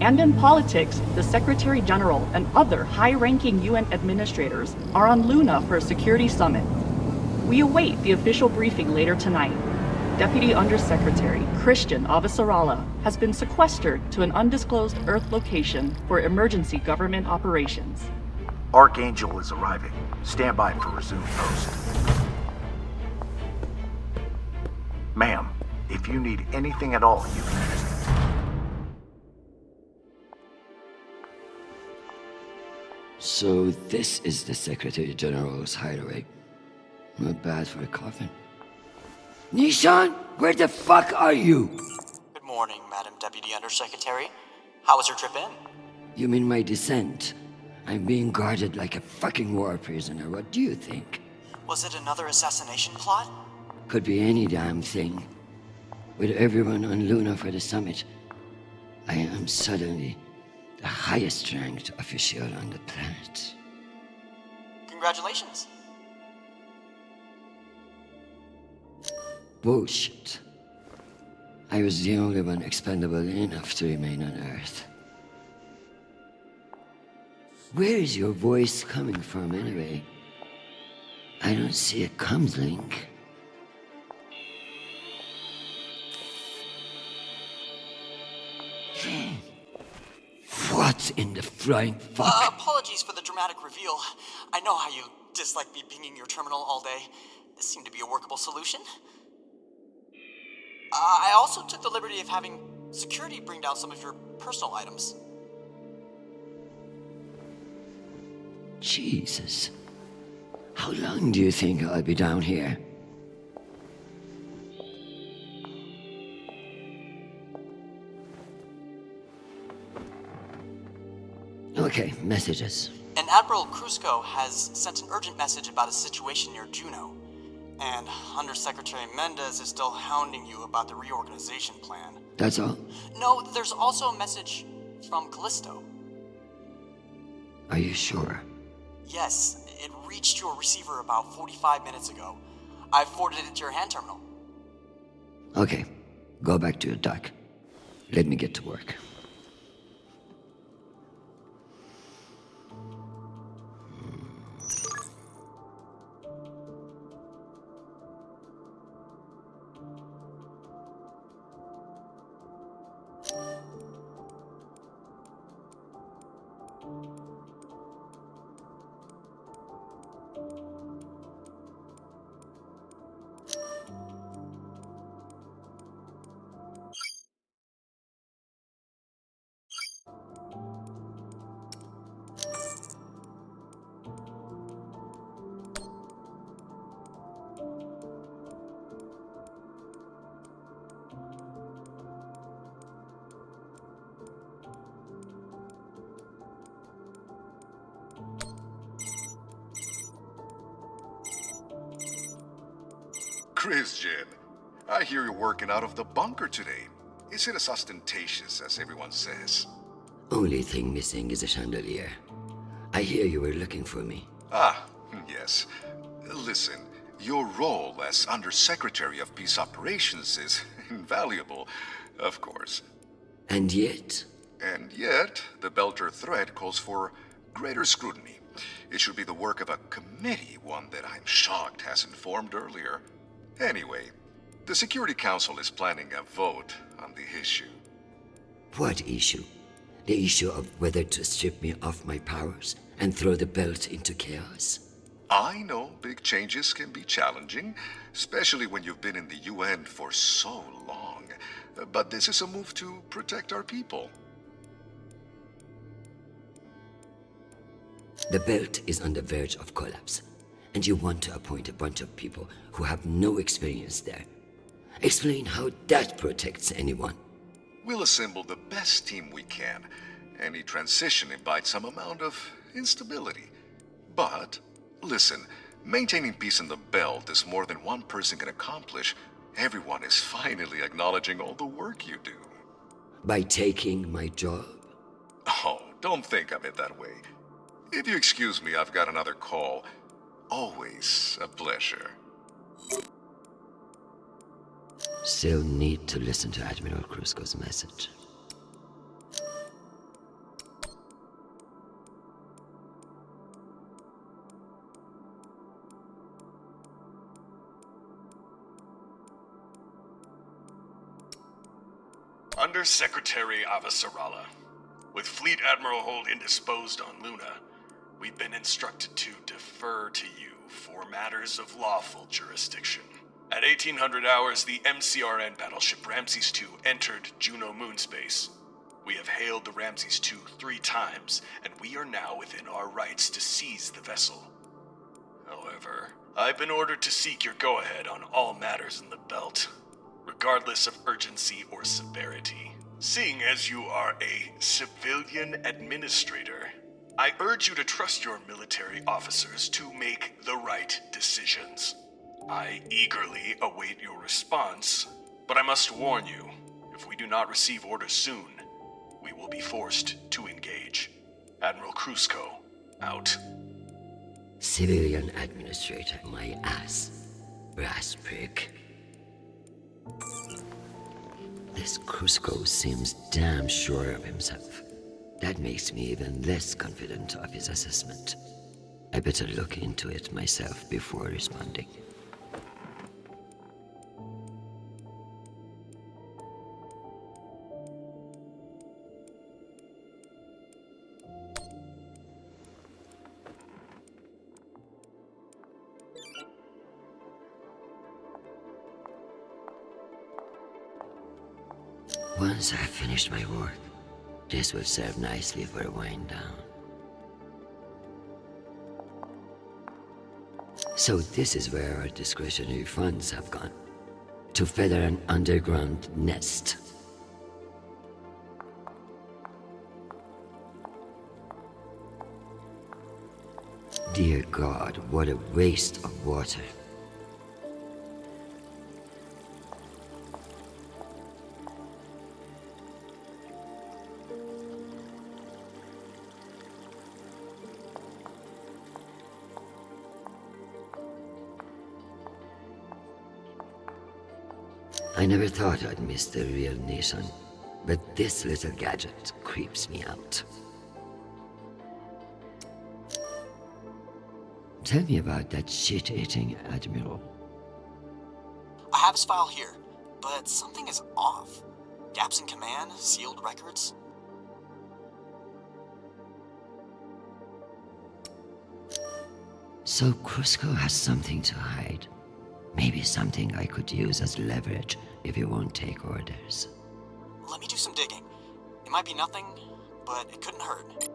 And in politics, the Secretary General and other high-ranking UN administrators are on Luna for a security summit. We await the official briefing later tonight. Deputy Undersecretary Chrisjen Avasarala has been sequestered to an undisclosed Earth location for emergency government operations. Archangel is arriving. Stand by for resume post. Ma'am, if you need anything at all, you can use it. So this is the Secretary General's hideaway. Not bad for a coffin. Nishan, where the fuck are you? Good morning, Madam Deputy Undersecretary. How was your trip in? You mean my descent? I'm being guarded like a fucking war prisoner. What do you think? Was it another assassination plot? Could be any damn thing. With everyone on Luna for the summit, I am suddenly the highest ranked official on the planet. Congratulations. Bullshit. I was the only one expendable enough to remain on Earth. Where is your voice coming from, anyway? I don't see a comms link. What in the flying fuck? Apologies for the dramatic reveal. I know how you dislike me pinging your terminal all day. This seemed to be a workable solution. I also took the liberty of having security bring down some of your personal items. Jesus. How long do you think I'll be down here? Okay, messages. And Admiral Krusko has sent an urgent message about a situation near Juno. And Undersecretary Mendez is still hounding you about the reorganization plan. That's all? No, there's also a message from Callisto. Are you sure? Yes, it reached your receiver about 45 minutes ago. I forwarded it to your hand terminal. Okay, go back to your dock. Let me get to work. Chrisjen, I hear you're working out of the bunker today. Is it as ostentatious as everyone says? Only thing missing is a chandelier. I hear you were looking for me. Ah, yes. Listen, your role as Undersecretary of Peace Operations is invaluable, of course. And yet? And yet, the Belter threat calls for greater scrutiny. It should be the work of a committee, one that I'm shocked hasn't formed earlier. Anyway, the Security Council is planning a vote on the issue. What issue? The issue of whether to strip me of my powers and throw the belt into chaos? I know big changes can be challenging, especially when you've been in the UN for so long. But this is a move to protect our people. The belt is on the verge of collapse, and you want to appoint a bunch of people who have no experience there. Explain how that protects anyone. We'll assemble the best team we can. Any transition invites some amount of instability. But, listen, maintaining peace in the belt is more than one person can accomplish. Everyone is finally acknowledging all the work you do. By taking my job? Oh, don't think of it that way. If you excuse me, I've got another call. Always a pleasure. Still need to listen to Admiral Krusko's message. Under Secretary Avasarala, with Fleet Admiral Holt indisposed on Luna, we've been instructed to defer to you for matters of lawful jurisdiction. At 1800 hours, the MCRN battleship Ramses II entered Juno moonspace. We have hailed the Ramses II 3 times, and we are now within our rights to seize the vessel. However, I've been ordered to seek your go-ahead on all matters in the belt, regardless of urgency or severity. Seeing as you are a civilian administrator, I urge you to trust your military officers to make the right decisions. I eagerly await your response, but I must warn you, if we do not receive orders soon, we will be forced to engage. Admiral Krusko, out. Civilian administrator, my ass. Brass prick. This Krusko seems damn sure of himself. That makes me even less confident of his assessment. I better look into it myself before responding. Once I've finished my work, this will serve nicely for a wind down. So this is where our discretionary funds have gone. To feather an underground nest. Dear God, what a waste of water. I never thought I'd miss the real nation, but this little gadget creeps me out. Tell me about that shit-eating admiral. I have his file here, but something is off. Gaps in command, sealed records. So Krusko has something to hide. Maybe something I could use as leverage if you won't take orders. Let me do some digging. It might be nothing, but it couldn't hurt.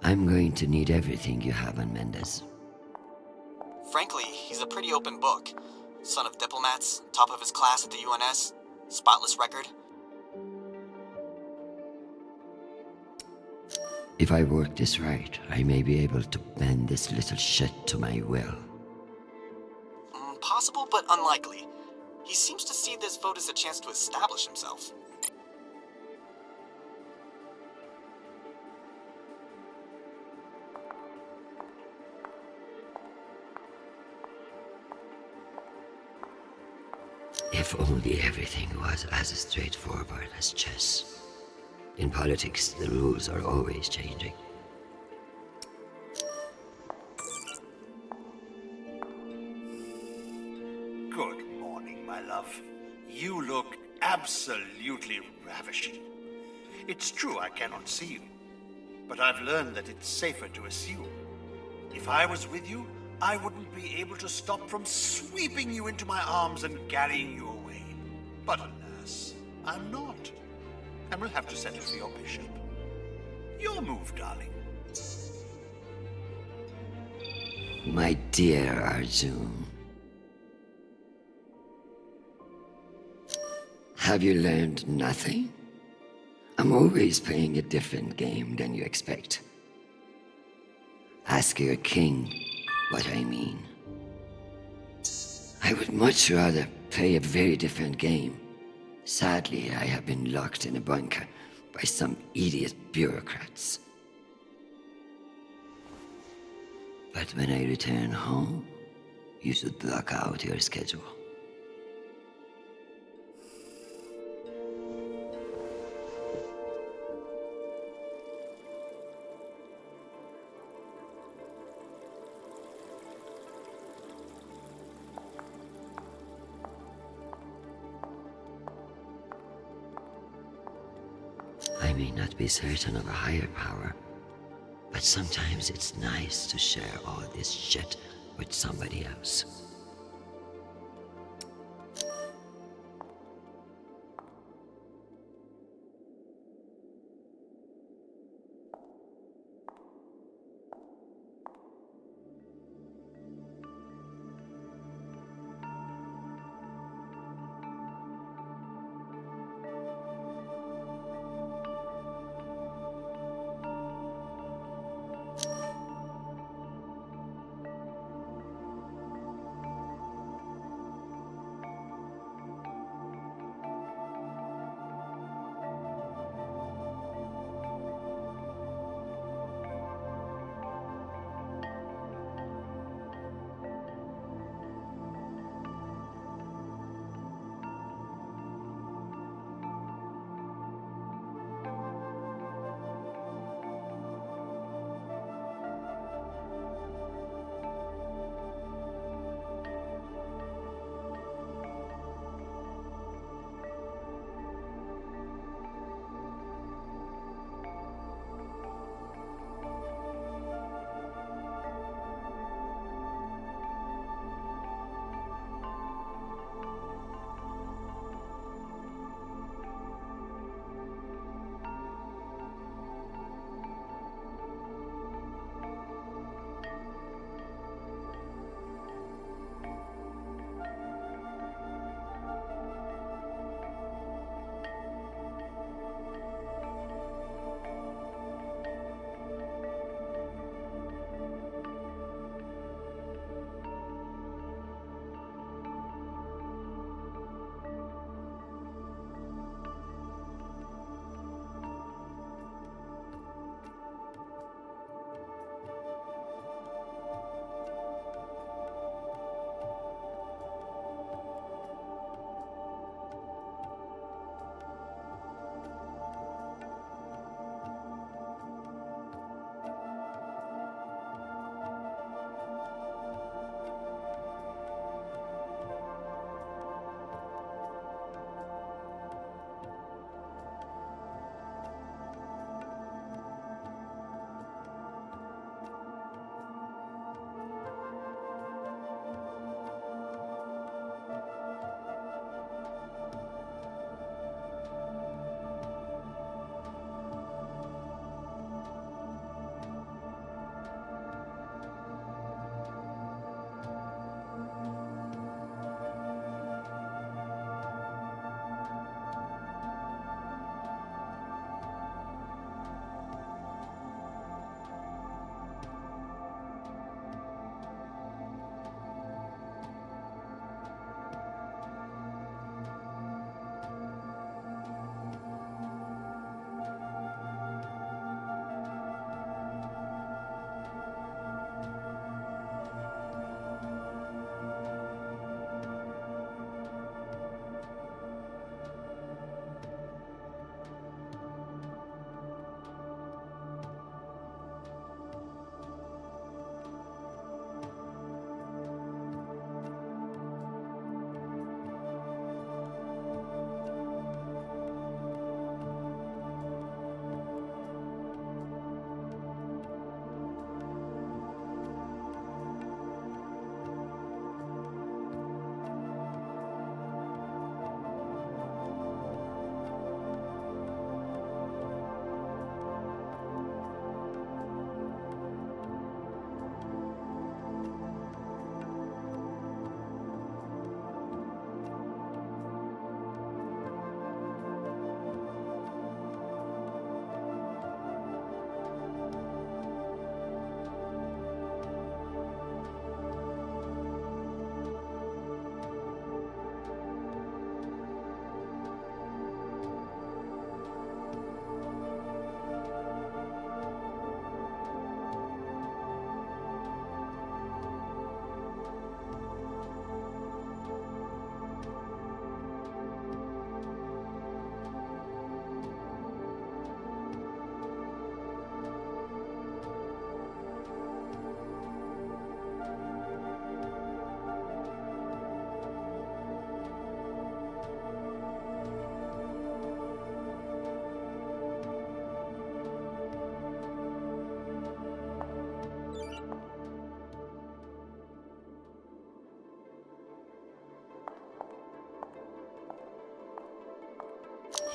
I'm going to need everything you have on Mendez. Frankly, he's a pretty open book. Son of diplomats, top of his class at the UNS, spotless record. If I work this right, I may be able to bend this little shit to my will. Possible, but unlikely. He seems to see this vote as a chance to establish himself. If only everything was as straightforward as chess. In politics, the rules are always changing. Good morning, my love. You look absolutely ravishing. It's true I cannot see you, but I've learned that it's safer to assume. If I was with you, I wouldn't be able to stop from sweeping you into my arms and carrying you away. But alas, I'm not, and will have to settle for your bishop. Your move, darling. My dear Arjun. Have you learned nothing? I'm always playing a different game than you expect. Ask your king what I mean. I would much rather play a very different game. Sadly, I have been locked in a bunker by some idiot bureaucrats. But when I return home, you should block out your schedule. I may not be certain of a higher power, but sometimes it's nice to share all this shit with somebody else.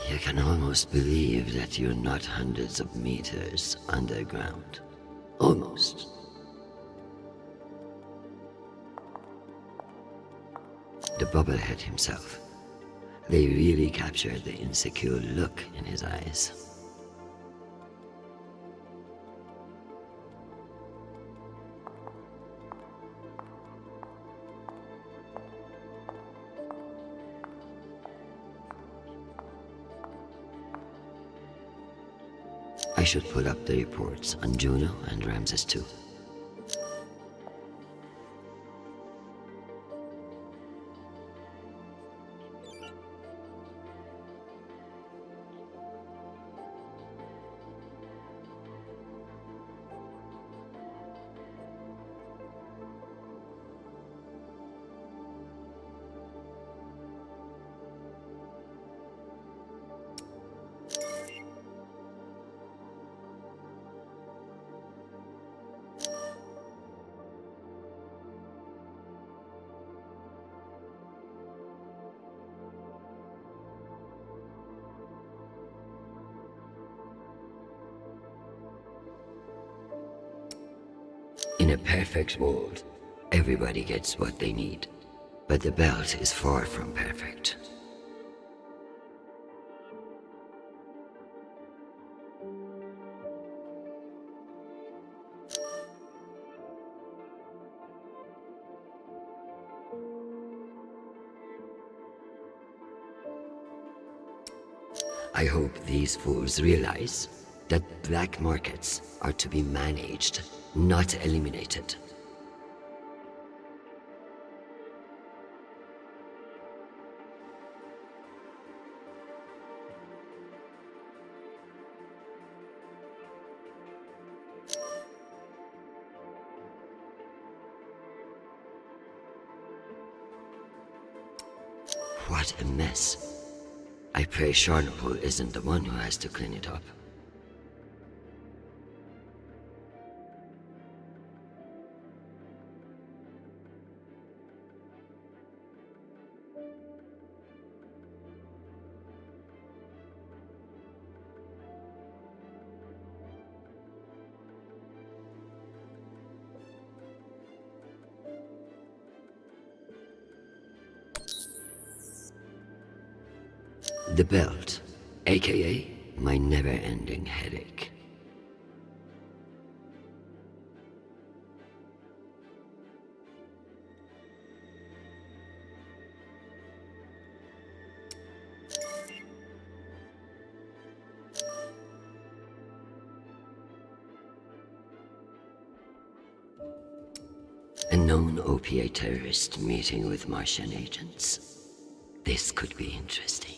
You can almost believe that you're not hundreds of meters underground. Almost. The bubblehead himself. They really captured the insecure look in his eyes. I should pull up the reports on Juno and Ramses too. In a perfect world, everybody gets what they need. But the belt is far from perfect. I hope these fools realize that black markets are to be managed, not eliminated. What a mess. I pray Chernobyl isn't the one who has to clean it up. The belt, aka my never-ending headache. A known opiate terrorist meeting with Martian agents. This could be interesting.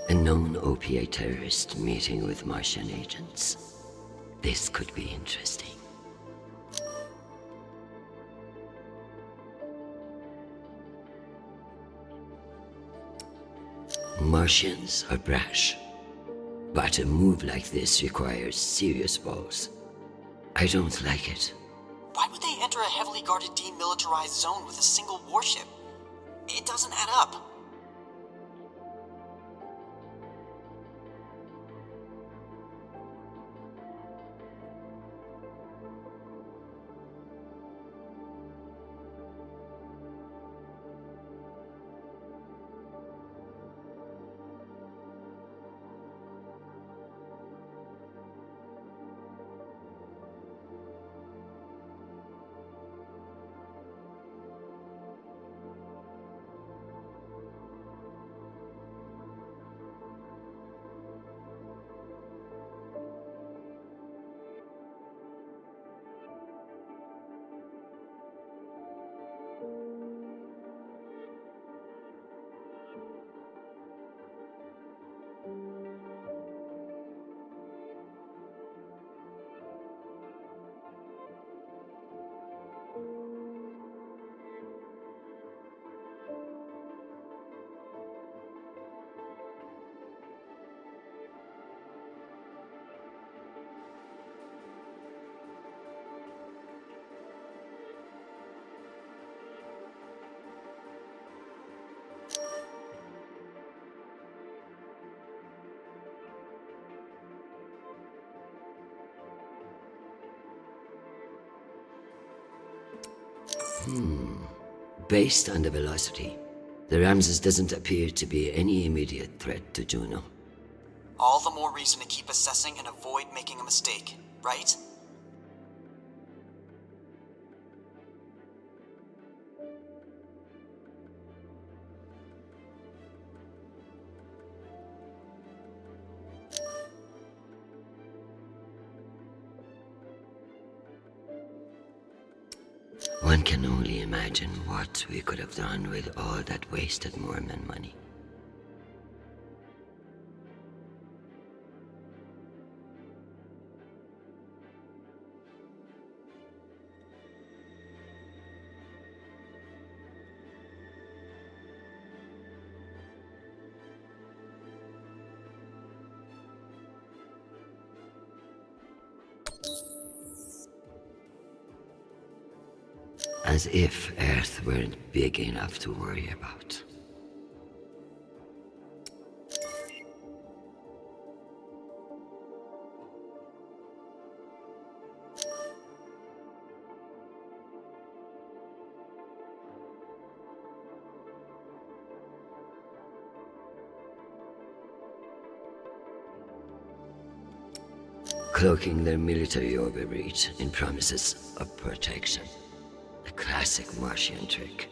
A known opiate terrorist meeting with Martian agents. This could be interesting. Martians are brash, but a move like this requires serious balls. I don't like it. Why would they enter a heavily guarded demilitarized zone with a single warship? It doesn't add up. Based on the velocity, the Ramses doesn't appear to be any immediate threat to Juno. All the more reason to keep assessing and avoid making a mistake, right? One can only imagine what we could have done with all that wasted Mormon money. As if Earth weren't big enough to worry about. Cloaking their military overreach in promises of protection. A classic Martian trick.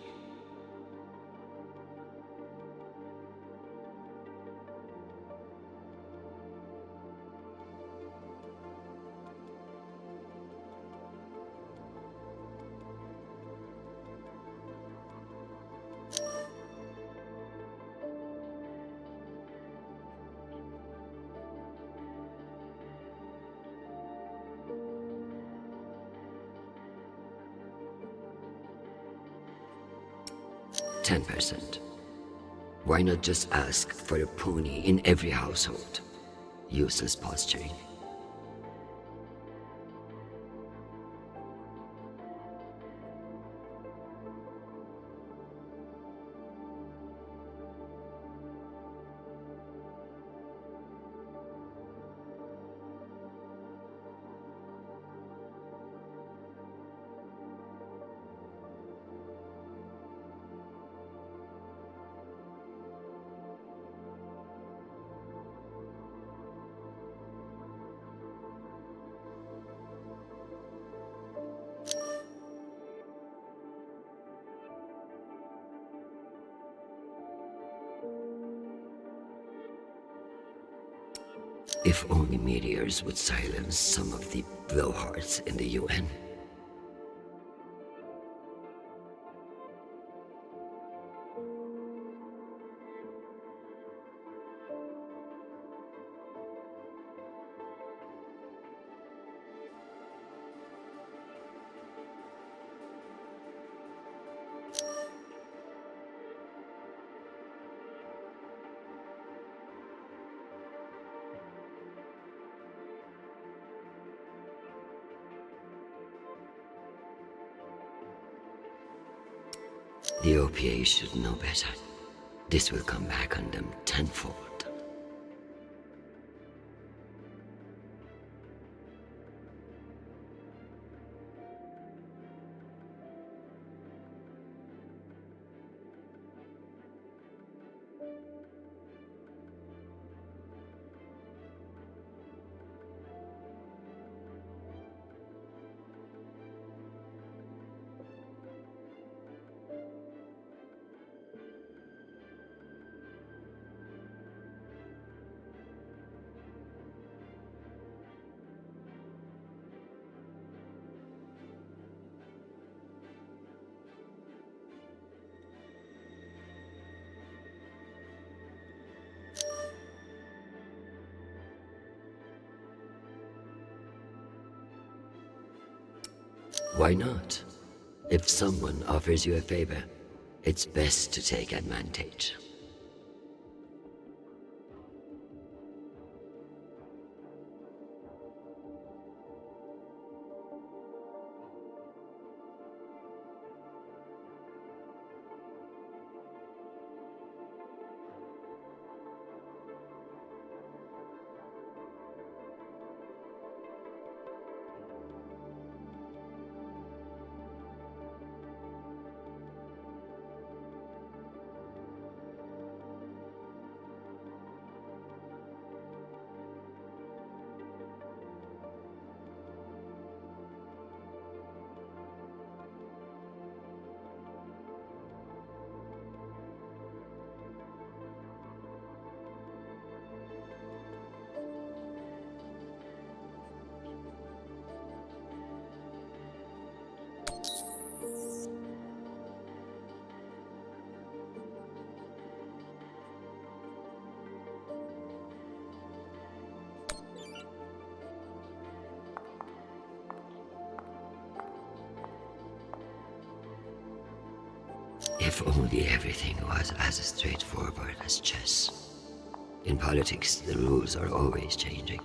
%. Why not just ask for a pony in every household? Useless posturing. If only meteors would silence some of the blowhards in the UN. The OPA should know better. This will come back on them tenfold. Why not? If someone offers you a favor, it's best to take advantage. If only everything was as straightforward as chess. In politics, the rules are always changing.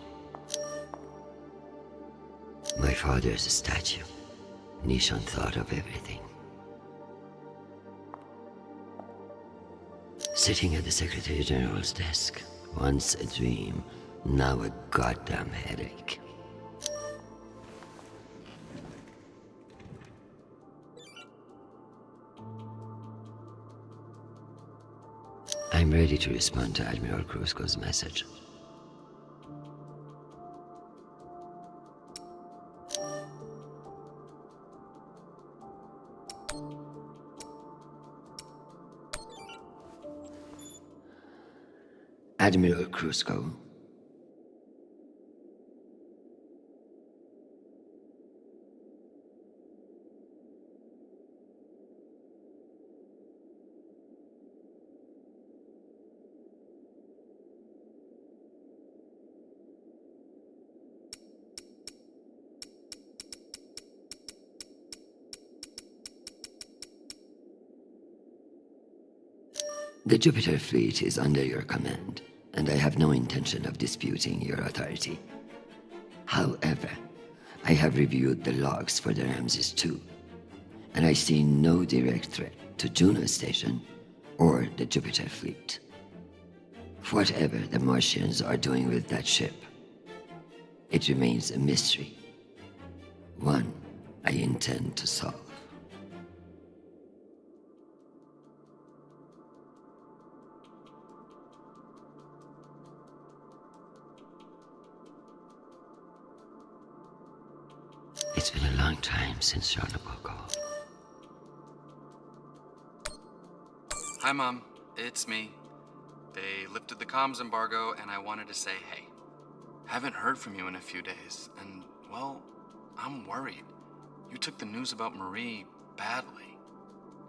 My father's a statue. Nishan thought of everything. Sitting at the Secretary General's desk, once a dream, now a goddamn headache. I'm ready to respond to Admiral Krusko's message. Admiral Krusko. The Jupiter fleet is under your command, and I have no intention of disputing your authority. However, I have reviewed the logs for the Ramses II, and I see no direct threat to Juno Station or the Jupiter fleet. Whatever the Martians are doing with that ship, it remains a mystery. One I intend to solve. It's been a long time since Shohreh called. Hi, Mom. It's me. They lifted the comms embargo, and I wanted to say hey. Haven't heard from you in a few days, and, well, I'm worried. You took the news about Marie badly.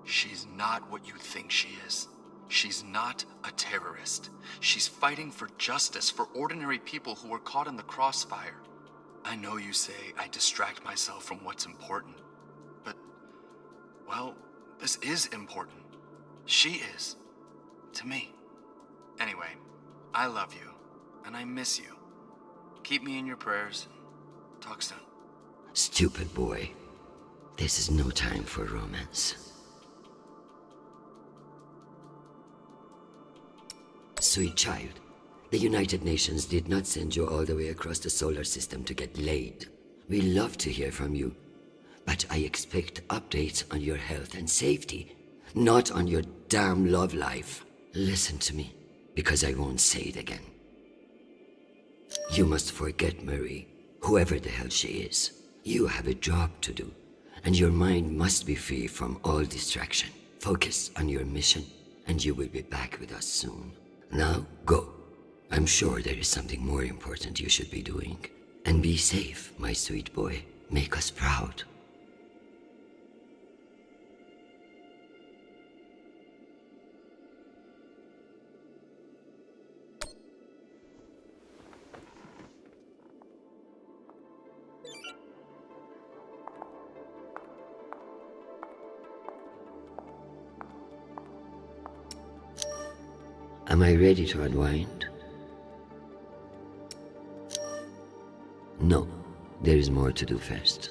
She's not what you think she is. She's not a terrorist. She's fighting for justice for ordinary people who were caught in the crossfire. I know you say I distract myself from what's important, but, well, this is important. She is. To me. Anyway, I love you, and I miss you. Keep me in your prayers. Talk soon. Stupid boy. This is no time for romance. Sweet child, the United Nations did not send you all the way across the solar system to get laid. We love to hear from you, but I expect updates on your health and safety, not on your damn love life. Listen to me, because I won't say it again. You must forget Marie, whoever the hell she is. You have a job to do, and your mind must be free from all distraction. Focus on your mission, and you will be back with us soon. Now, go. I'm sure there is something more important you should be doing. And be safe, my sweet boy. Make us proud. Am I ready to unwind? No, there is more to do first.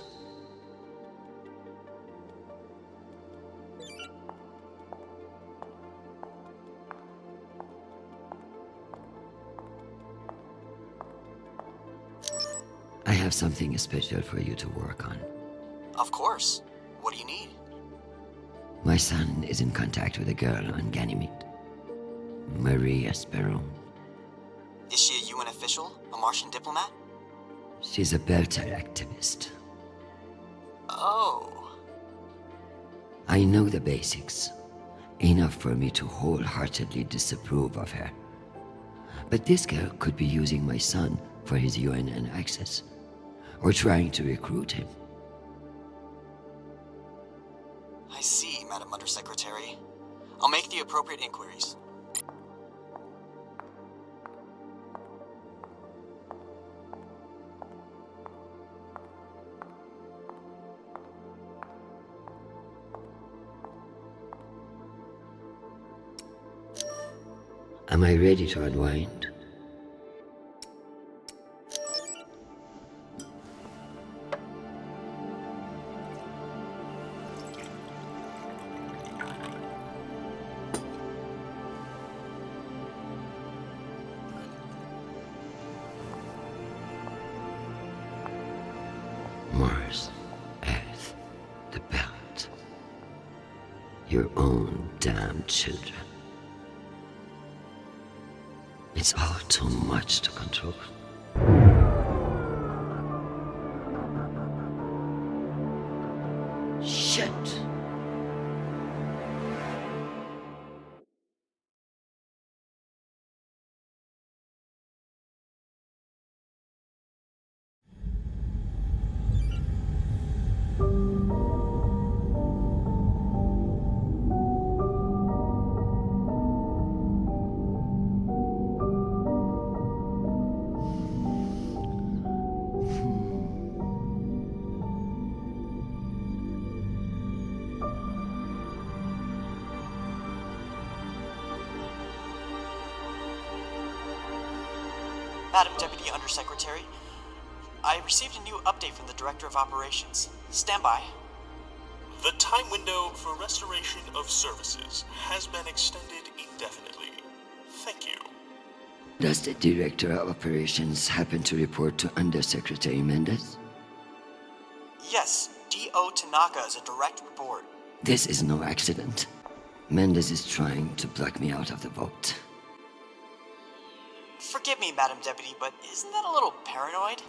I have something special for you to work on. Of course. What do you need? My son is in contact with a girl on Ganymede. Marie Esperon. Is she a UN official? A Martian diplomat? She's a Belter activist. Oh. I know the basics. Enough for me to wholeheartedly disapprove of her. But this girl could be using my son for his UNN access, or trying to recruit him. I see, Madam Undersecretary. I'll make the appropriate inquiries. Am I ready to unwind? Mars, Earth, the belt. Your own damn children. It's all too much to control. Shit! Madam Deputy Undersecretary, I received a new update from the Director of Operations. Stand by. The time window for restoration of services has been extended indefinitely. Thank you. Does the Director of Operations happen to report to Undersecretary Mendez? Yes, D.O. Tanaka is a direct report. This is no accident. Mendez is trying to block me out of the vote. Forgive me, Madam Deputy, but isn't that a little paranoid?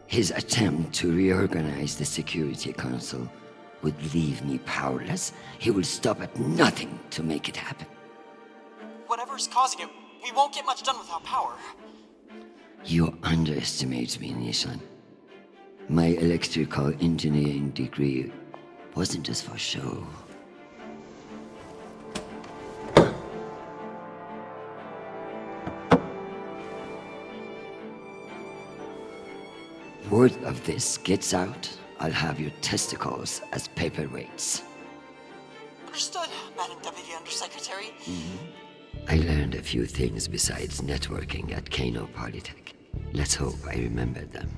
His attempt to reorganize the Security Council would leave me powerless. He will stop at nothing to make it happen. Whatever's causing it, we won't get much done without power. You underestimate me, Nishan. My electrical engineering degree wasn't just for show. Word of this gets out, I'll have your testicles as paperweights. Understood, Madam Deputy Undersecretary. I learned a few things besides networking at Kano Polytech. Let's hope I remember them.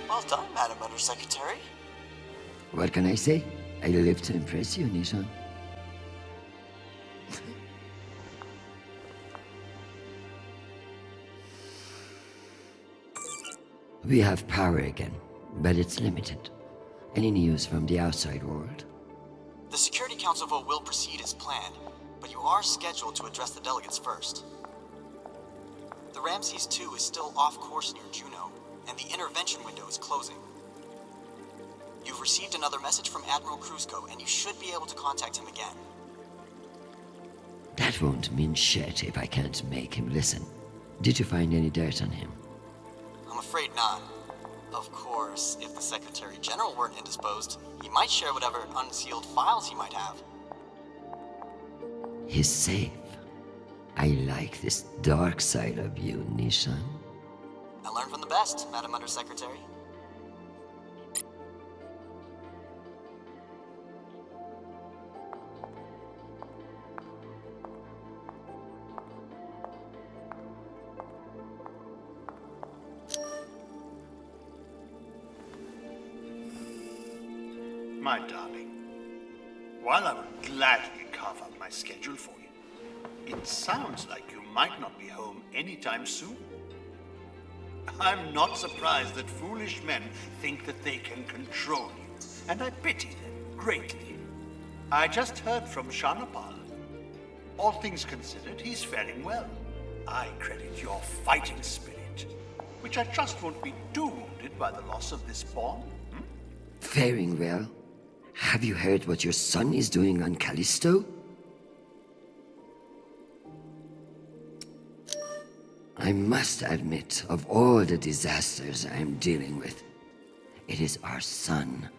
Well done, Madam Undersecretary. What can I say? I live to impress you, Nishan. We have power again, but it's limited. Any news from the outside world? The Security Council vote will proceed as planned, but you are scheduled to address the delegates first. The Ramses 2 is still off course near Juno, and the intervention window is closing. You've received another message from Admiral Kruzko, and you should be able to contact him again. That won't mean shit if I can't make him listen. Did you find any dirt on him? I'm afraid not. Of course, if the Secretary General weren't indisposed, he might share whatever unsealed files he might have. He's safe. I like this dark side of you, Nishan. I learned from the best, Madam Undersecretary. My darling, while I would gladly carve out my schedule for you, it sounds like you might not be home anytime soon. I'm not surprised that foolish men think that they can control you, and I pity them greatly. I just heard from Shanapal. All things considered, he's faring well. I credit your fighting spirit, which I trust won't be too wounded by the loss of this pawn. Faring well? Have you heard what your son is doing on Callisto? I must admit, of all the disasters I am dealing with, it is our son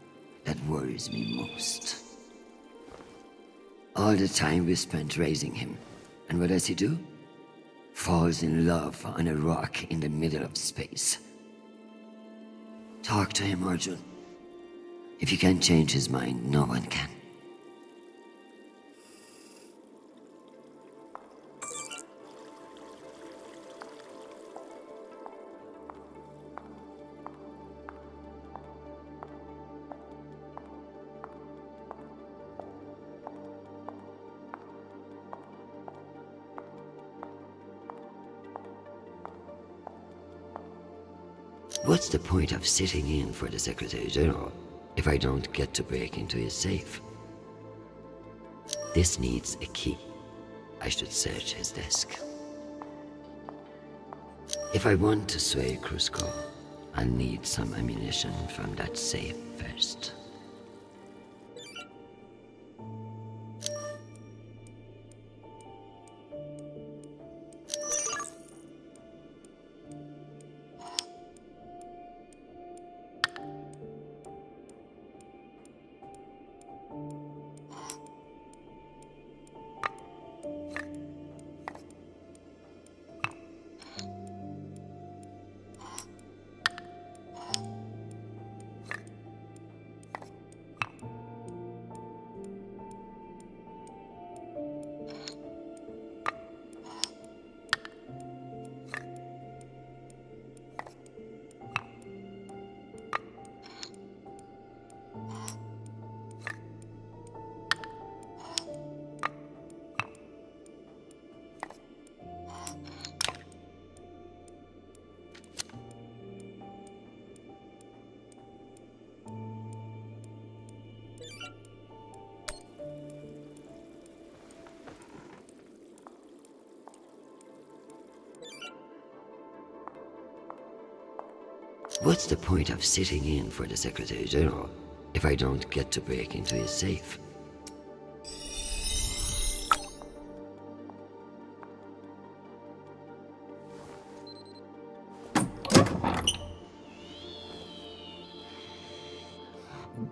that worries me most. All the time we spent raising him, and what does he do? Falls in love on a rock in the middle of space. Talk to him, Arjun. If you can't change his mind, no one can. What's the point of sitting in for the Secretary General if I don't get to break into his safe? This needs a key. I should search his desk. If I want to sway Cusco, I'll need some ammunition from that safe first. What's the point of sitting in for the Secretary General if I don't get to break into his safe?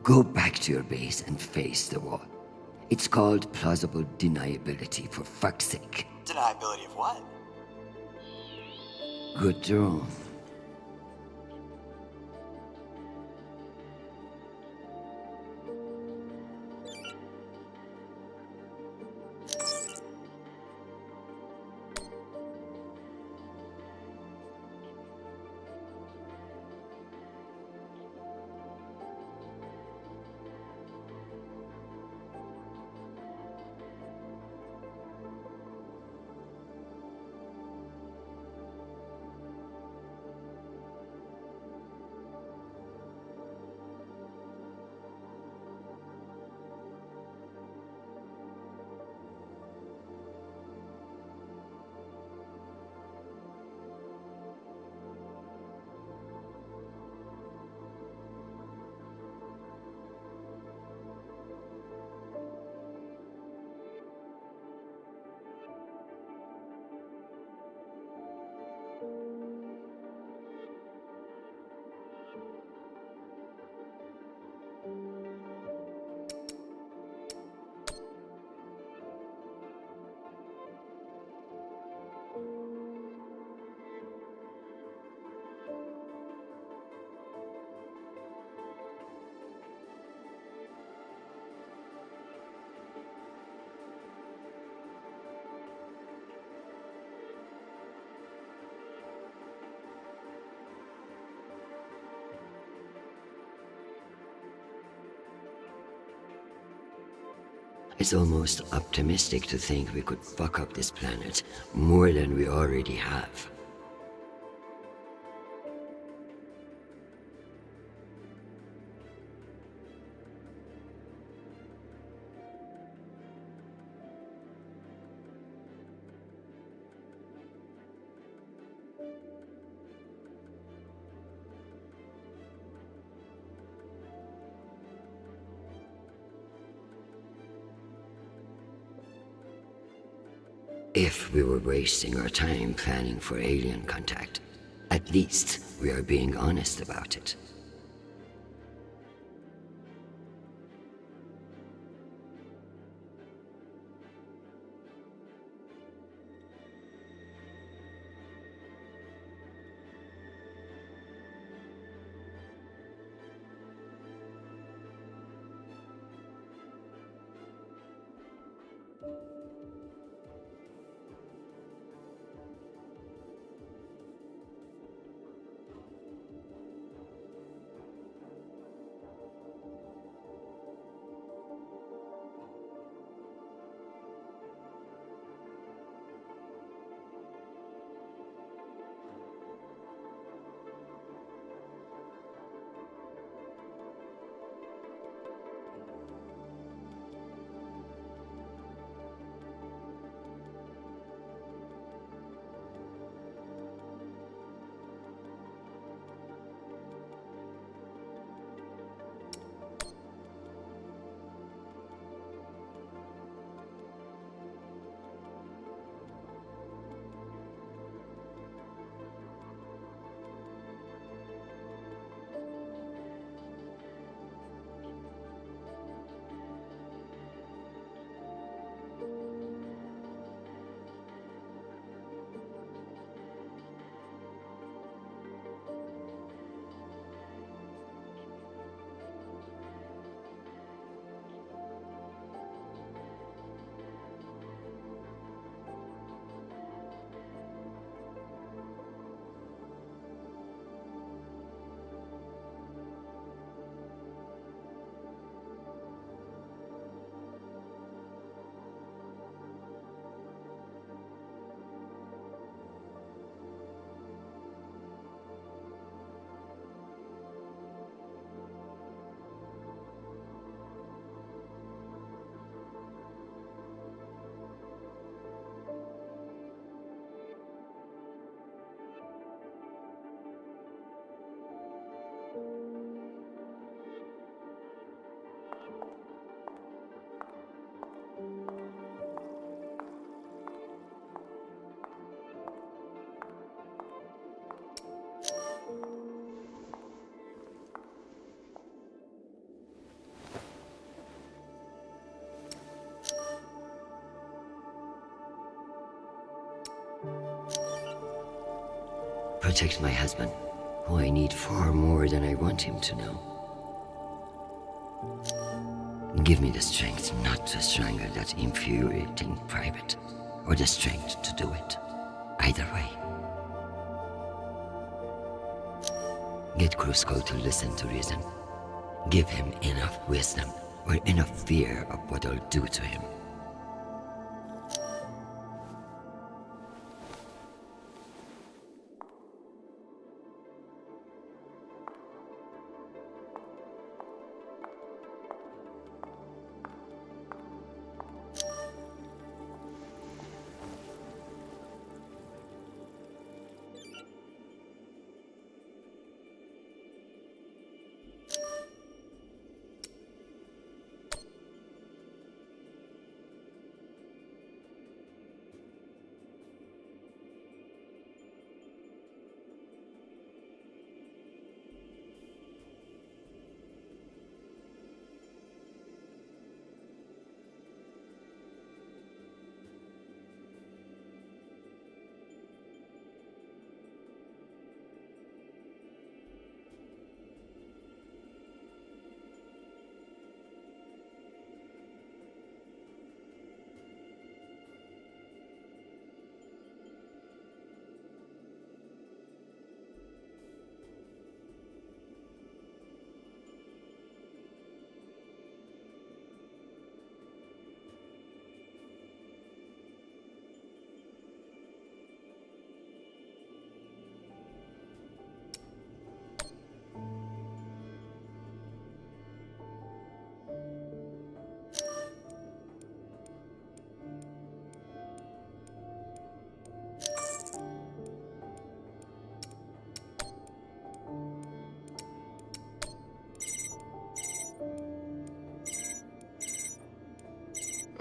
Go back to your base and face the wall. It's called plausible deniability, for fuck's sake. Deniability of what? Good drone. It's almost optimistic to think we could fuck up this planet more than we already have. If we were wasting our time planning for alien contact, at least we are being honest about it. Protect my husband, who I need far more than I want him to know. Give me the strength not to strangle that infuriating private, or the strength to do it. Either way. Get Crusoe to listen to reason. Give him enough wisdom, or enough fear of what I'll do to him.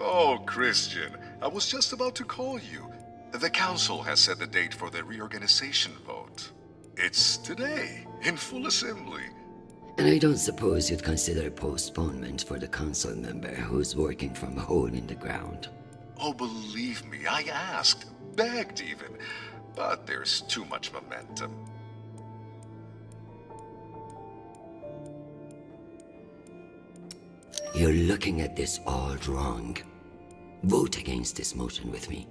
Oh, Chrisjen, I was just about to call you. The council has set the date for the reorganization vote. It's today, in full assembly. And I don't suppose you'd consider postponement for the council member who's working from a hole in the ground. Oh, believe me, I asked, begged even, but there's too much momentum. You're looking at this all wrong. Vote against this motion with me,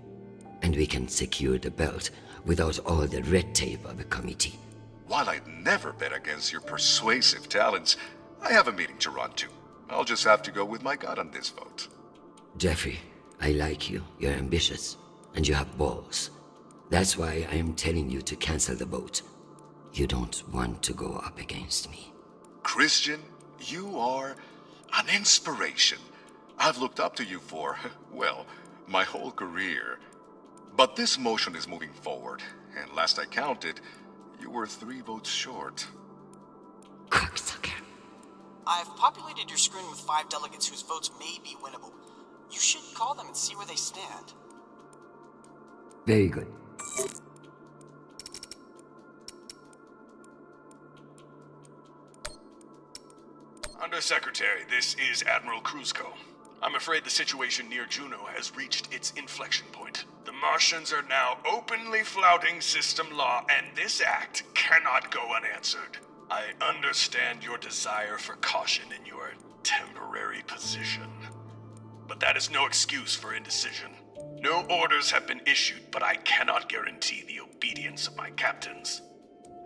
and we can secure the belt without all the red tape of a committee. While I'd never bet against your persuasive talents, I have a meeting to run to. I'll just have to go with my gut on this vote. Jeffrey, I like you. You're ambitious, and you have balls. That's why I am telling you to cancel the vote. You don't want to go up against me. Chrisjen, you are an inspiration. I've looked up to you for, well, my whole career. But this motion is moving forward, and last I counted, you were 3 votes short. Cocksucker. I've populated your screen with 5 delegates whose votes may be winnable. You should call them and see where they stand. Very good. Undersecretary, this is Admiral Kruzko. I'm afraid the situation near Juno has reached its inflection point. The Martians are now openly flouting system law, and this act cannot go unanswered. I understand your desire for caution in your temporary position. But that is no excuse for indecision. No orders have been issued, but I cannot guarantee the obedience of my captains.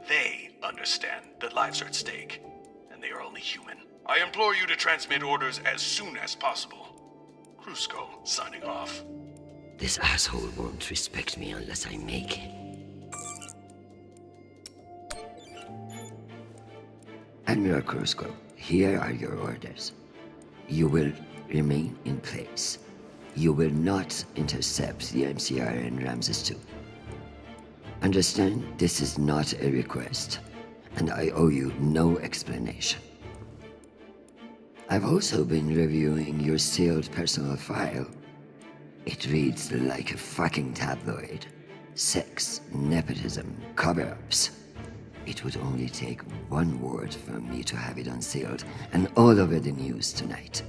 They understand that lives are at stake, and they are only human. I implore you to transmit orders as soon as possible. Kruzko, signing off. This asshole won't respect me unless I make him. Admiral Kruzko, here are your orders. You will remain in place. You will not intercept the MCR in Ramses 2. Understand, this is not a request, and I owe you no explanation. I've also been reviewing your sealed personal file. It reads like a fucking tabloid. Sex, nepotism, cover-ups. It would only take one word from me to have it unsealed and all over the news tonight.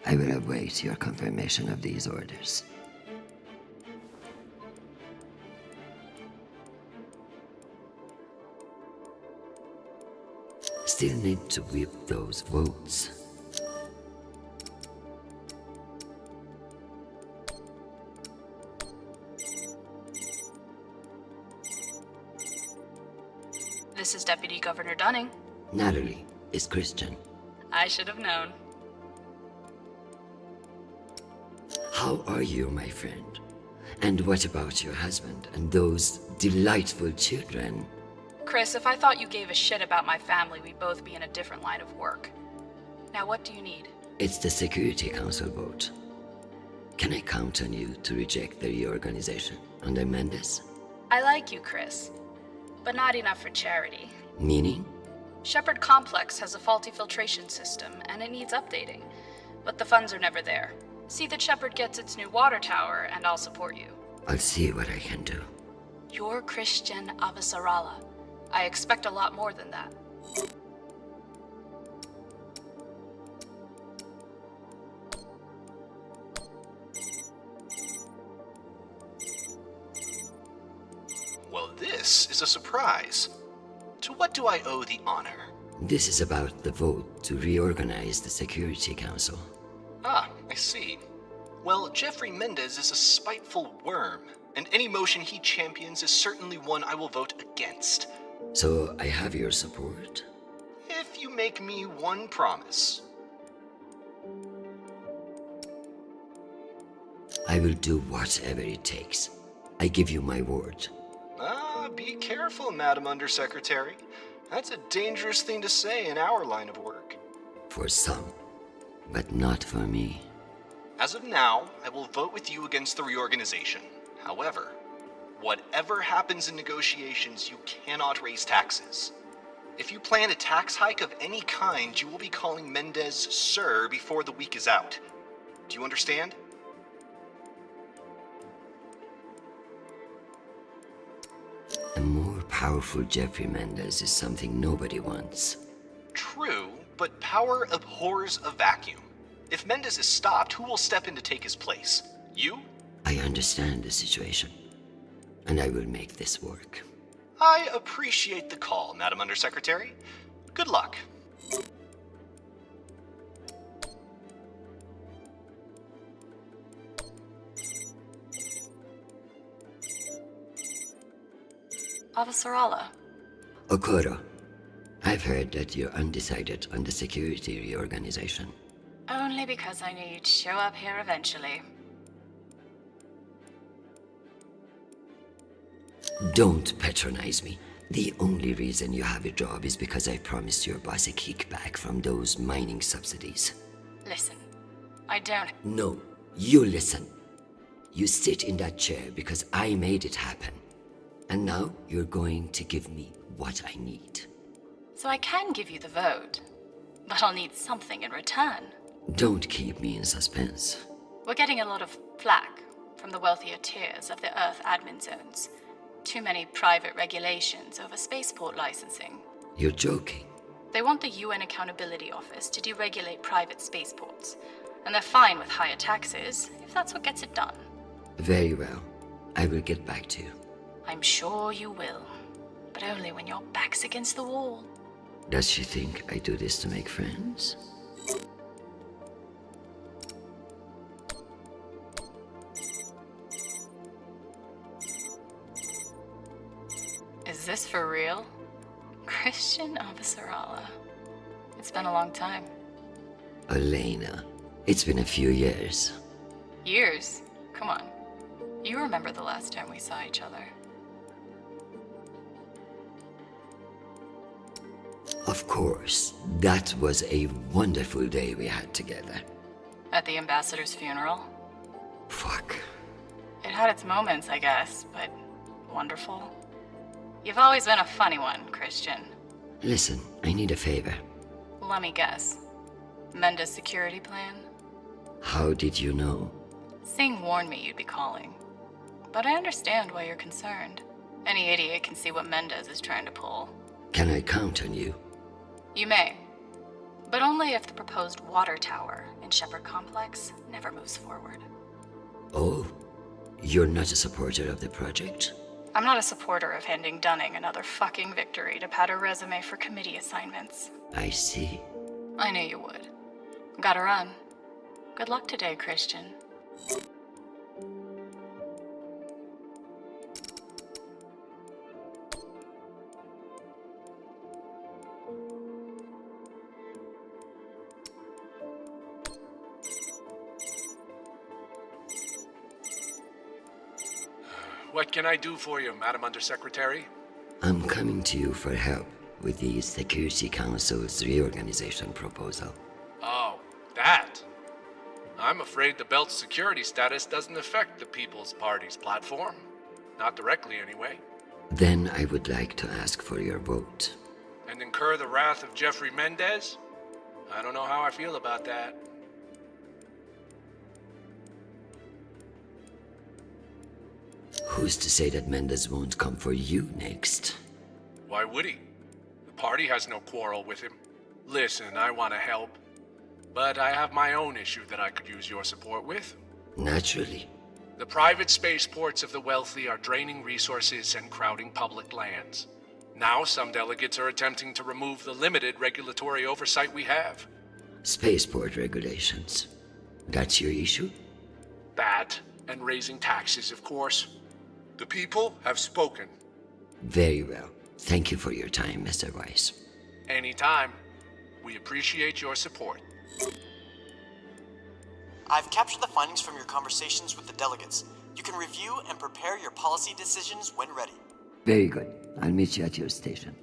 I will await your confirmation of these orders. Still need to whip those votes. This is Deputy Governor Dunning. Natalie, is Chrisjen. I should have known. How are you, my friend? And what about your husband and those delightful children? Chris, if I thought you gave a shit about my family, we'd both be in a different line of work. Now, what do you need? It's the Security Council vote. Can I count on you to reject the reorganization under Mendes? I like you, Chris, but not enough for charity. Meaning? Shepard Complex has a faulty filtration system, and it needs updating. But the funds are never there. See that Shepard gets its new water tower, and I'll support you. I'll see what I can do. You're Chrisjen Avasarala. I expect a lot more than that. Well, this is a surprise. To what do I owe the honor? This is about the vote to reorganize the Security Council. Ah, I see. Well, Jeffrey Mendes is a spiteful worm, and any motion he champions is certainly one I will vote against. So I have your support? If you make me one promise. I will do whatever it takes. I give you my word. Ah, be careful, Madam Undersecretary. That's a dangerous thing to say in our line of work. For some, but not for me. As of now, I will vote with you against the reorganization. However, whatever happens in negotiations, you cannot raise taxes. If you plan a tax hike of any kind, you will be calling Mendes Sir before the week is out. Do you understand? A more powerful Jeffrey Mendez is something nobody wants. True, but power abhors a vacuum. If Mendez is stopped, who will step in to take his place? You? I understand the situation, and I will make this work. I appreciate the call, Madam Undersecretary. Good luck. Avasarala. Okoro, I've heard that you're undecided on the security reorganization. Only because I knew you'd show up here eventually. Don't patronize me. The only reason you have a job is because I promised your boss a kickback from those mining subsidies. Listen, I don't... No, you listen. You sit in that chair because I made it happen. And now you're going to give me what I need. So I can give you the vote, but I'll need something in return. Don't keep me in suspense. We're getting a lot of flack from the wealthier tiers of the Earth admin zones. Too many private regulations over spaceport licensing. You're joking. They want the UN Accountability Office to deregulate private spaceports. And they're fine with higher taxes, if that's what gets it done. Very well. I will get back to you. I'm sure you will. But only when your back's against the wall. Does she think I do this to make friends? Is this for real? Chrisjen Avasarala. It's been a long time. Elena, it's been a few years. Years? Come on. You remember the last time we saw each other. Of course, that was a wonderful day we had together. At the ambassador's funeral? Fuck. It had its moments, I guess, but wonderful. You've always been a funny one, Chrisjen. Listen, I need a favor. Let me guess. Mendez security plan? How did you know? Singh warned me you'd be calling. But I understand why you're concerned. Any idiot can see what Mendez is trying to pull. Can I count on you? You may. But only if the proposed water tower in Shepherd Complex never moves forward. Oh, you're not a supporter of the project? I'm not a supporter of handing Dunning another fucking victory to pad her resume for committee assignments. I see. I knew you would. Gotta run. Good luck today, Chrisjen. What can I do for you, Madam Undersecretary? I'm coming to you for help with the Security Council's reorganization proposal. Oh, that. I'm afraid the belt's security status doesn't affect the People's Party's platform. Not directly, anyway. Then I would like to ask for your vote. And incur the wrath of Jeffrey Mendez? I don't know how I feel about that. Who's to say that Mendez won't come for you next? Why would he? The party has no quarrel with him. Listen, I want to help. But I have my own issue that I could use your support with. Naturally. The private spaceports of the wealthy are draining resources and crowding public lands. Now some delegates are attempting to remove the limited regulatory oversight we have. Spaceport regulations. That's your issue? That, and raising taxes, of course. The people have spoken. Very well. Thank you for your time, Mr. Weiss. Anytime. We appreciate your support. I've captured the findings from your conversations with the delegates. You can review and prepare your policy decisions when ready. Very good. I'll meet you at your station.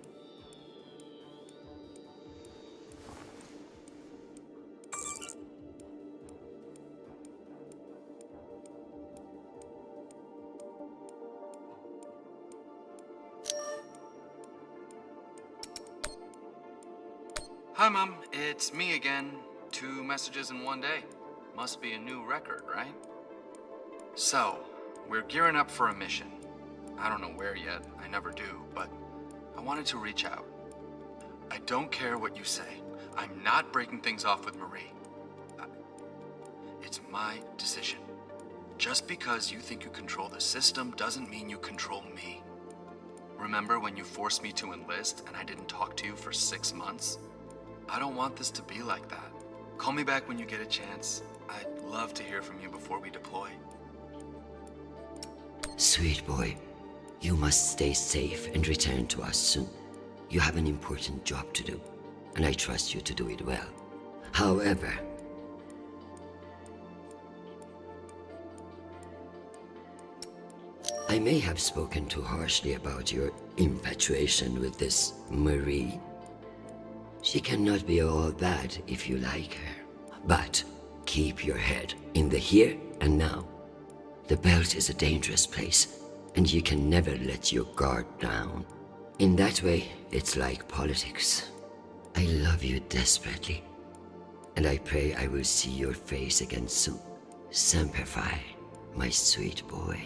Hi, Mom. It's me again. 2 messages in one day. Must be a new record, right? So, we're gearing up for a mission. I don't know where yet, I never do, but I wanted to reach out. I don't care what you say. I'm not breaking things off with Marie. It's my decision. Just because you think you control the system doesn't mean you control me. Remember when you forced me to enlist and I didn't talk to you for 6 months? I don't want this to be like that. Call me back when you get a chance. I'd love to hear from you before we deploy. Sweet boy, you must stay safe and return to us soon. You have an important job to do, and I trust you to do it well. However, I may have spoken too harshly about your infatuation with this Marie. She cannot be all bad if you like her. But keep your head in the here and now. The belt is a dangerous place, and you can never let your guard down. In that way, it's like politics. I love you desperately, and I pray I will see your face again soon. Semper Fi, my sweet boy.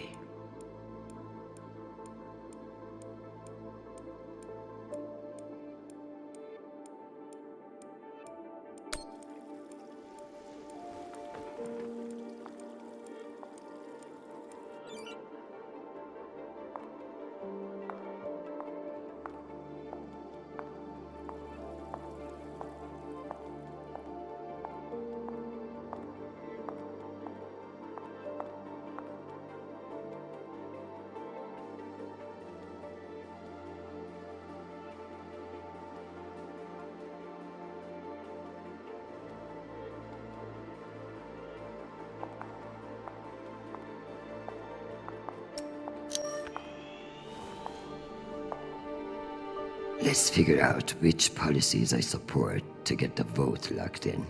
Let's figure out which policies I support to get the vote locked in.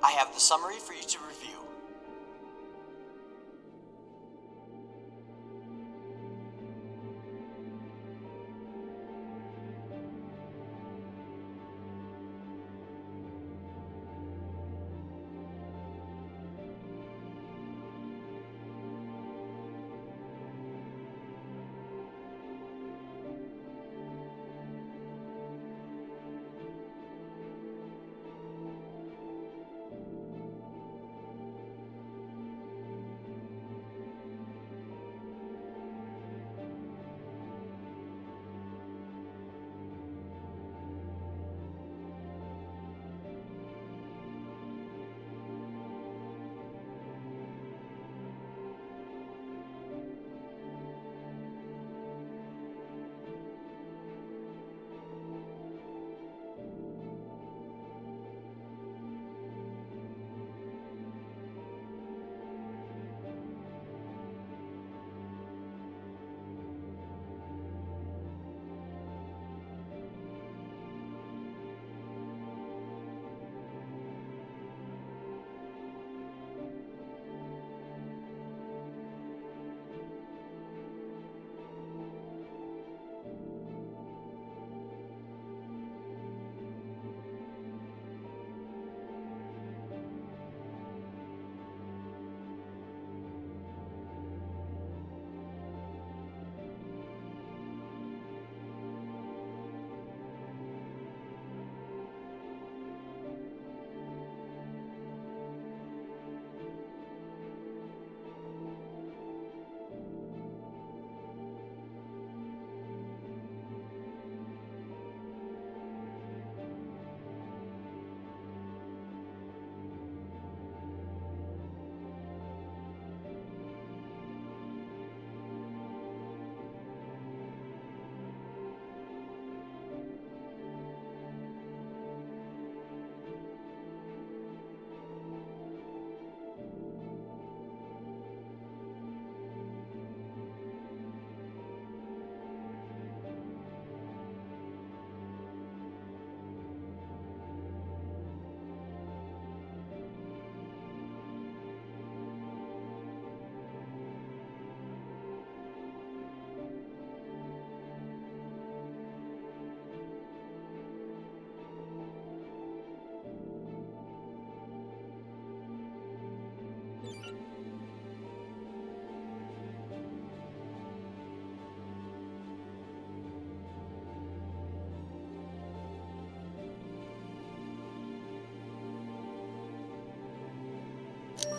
I have the summary for you to review.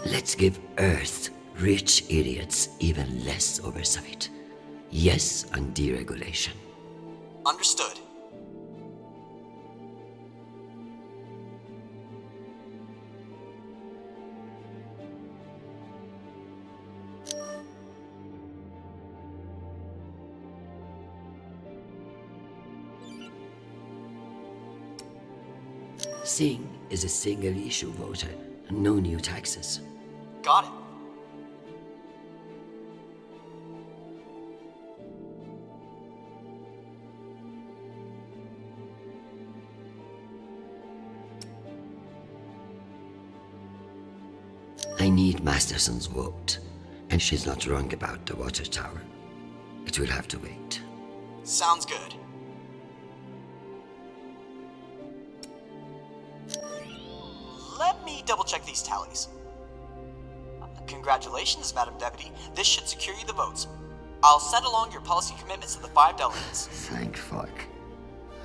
Let's give Earth rich idiots even less oversight. Yes on deregulation. Understood. Singh is a single-issue voter. No new taxes. Got it. I need Masterson's vote, and she's not wrong about the water tower. It will have to wait. Sounds good. Let me double-check these tallies. Congratulations, Madam Deputy. This should secure you the votes. I'll send along your policy commitments to the 5 delegates. Thank fuck.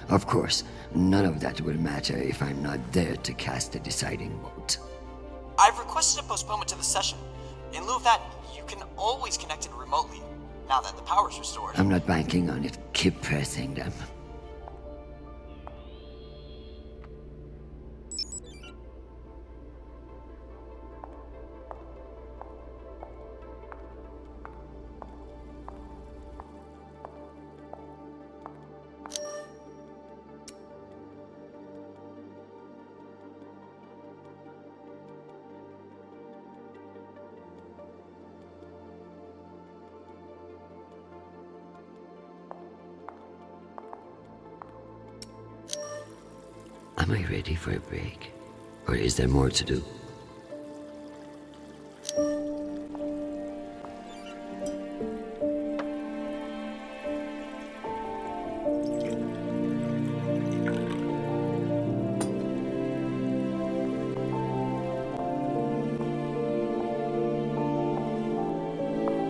Of course, none of that will matter if I'm not there to cast the deciding vote. I've requested a postponement to the session. In lieu of that, you can always connect in remotely, now that the power's restored. I'm not banking on it. Keep pressing them. Am I ready for a break? Or is there more to do?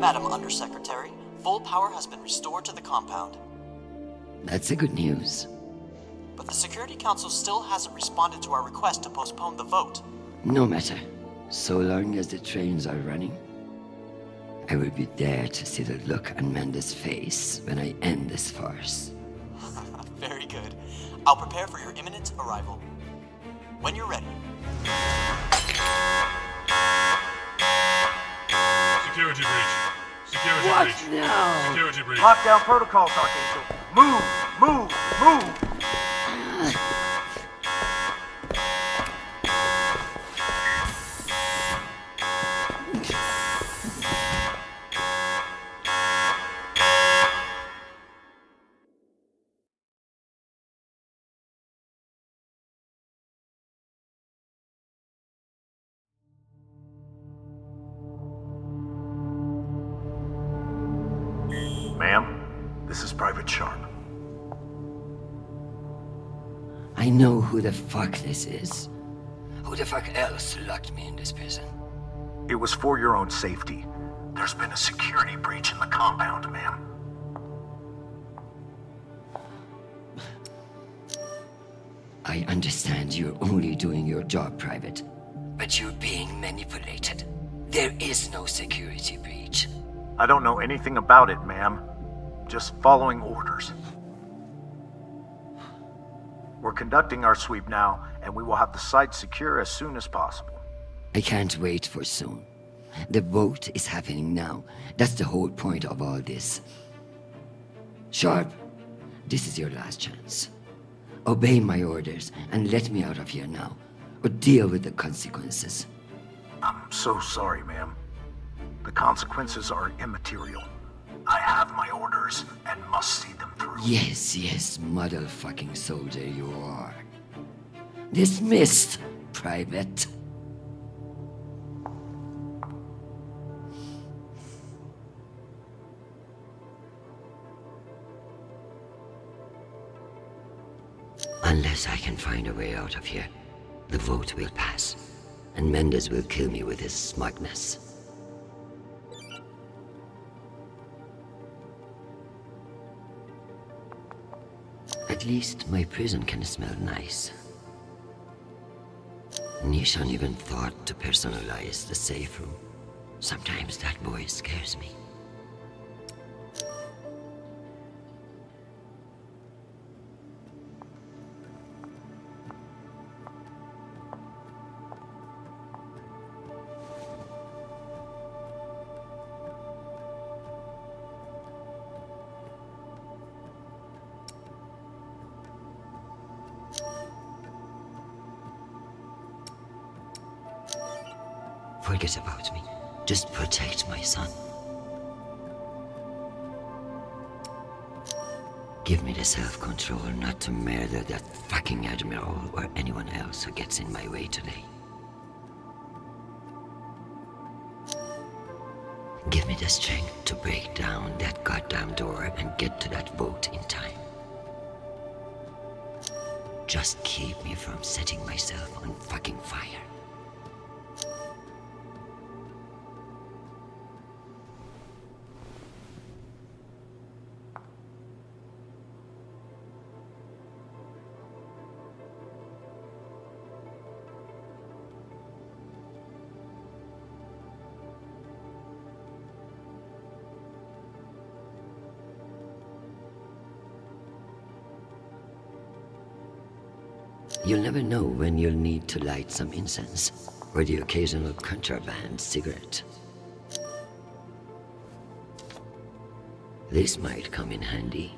Madam Undersecretary, full power has been restored to the compound. That's the good news. But the Security Council still hasn't responded to our request to postpone the vote. No matter. So long as the trains are running, I will be there to see the look on Amanda's face when I end this farce. Very good. I'll prepare for your imminent arrival. When you're ready. Security breach. Security What breach. now? Security breach. Lock down protocols, Archangel. Move! Move! Move! Ma'am, this is Private Sharp. I know who the fuck this is. Who the fuck else locked me in this prison? It was for your own safety. There's been a security breach in the compound, ma'am. I understand you're only doing your job, Private. But you're being manipulated. There is no security breach. I don't know anything about it, ma'am. Just following orders. We're conducting our sweep now, and we will have the site secure as soon as possible. I can't wait for soon. The vote is happening now. That's the whole point of all this. Sharp, this is your last chance. Obey my orders and let me out of here now, or deal with the consequences. I'm so sorry, ma'am. The consequences are immaterial. I have my orders and must see them through. Yes, motherfucking soldier you are. Dismissed, Private. Unless I can find a way out of here, the vote will pass, and Mendes will kill me with his smugness. At least my prison can smell nice. Nishan even thought to personalize the safe room. Sometimes that boy scares me. Forget about me. Just protect my son. Give me the self-control not to murder that fucking Admiral or anyone else who gets in my way today. Give me the strength to break down that goddamn door and get to that boat in time. Just keep me from setting myself on fucking fire. You'll never know when you'll need to light some incense, or the occasional contraband cigarette. This might come in handy.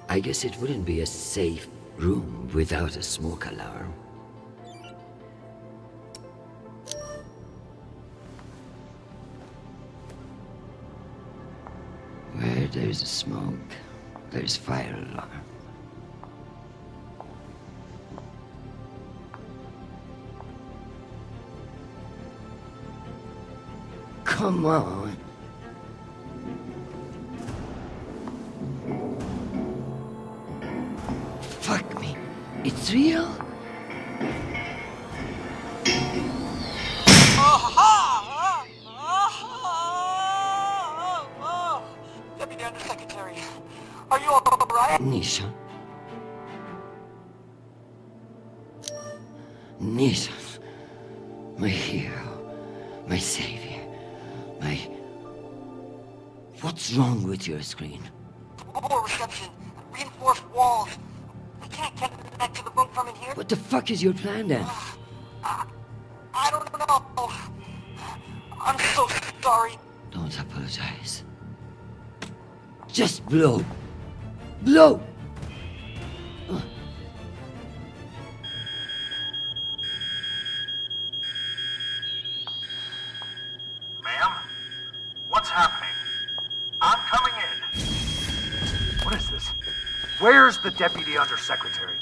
I guess it wouldn't be a safe room without a smoke alarm. Where there's smoke, there's fire alarm. Come on. Fuck me. It's real? Deputy Undersecretary, are you alright? Nishan. Nishan. My hero. My savior. My... What's wrong with your screen? Poor reception. Reinforced walls. We can't get back to the boat from in here. What the fuck is your plan then? I don't know. I'm so sorry. Don't apologize. Just blow. Blow! Ma'am? What's happening? I'm coming in. What is this? Where's the Deputy Undersecretary?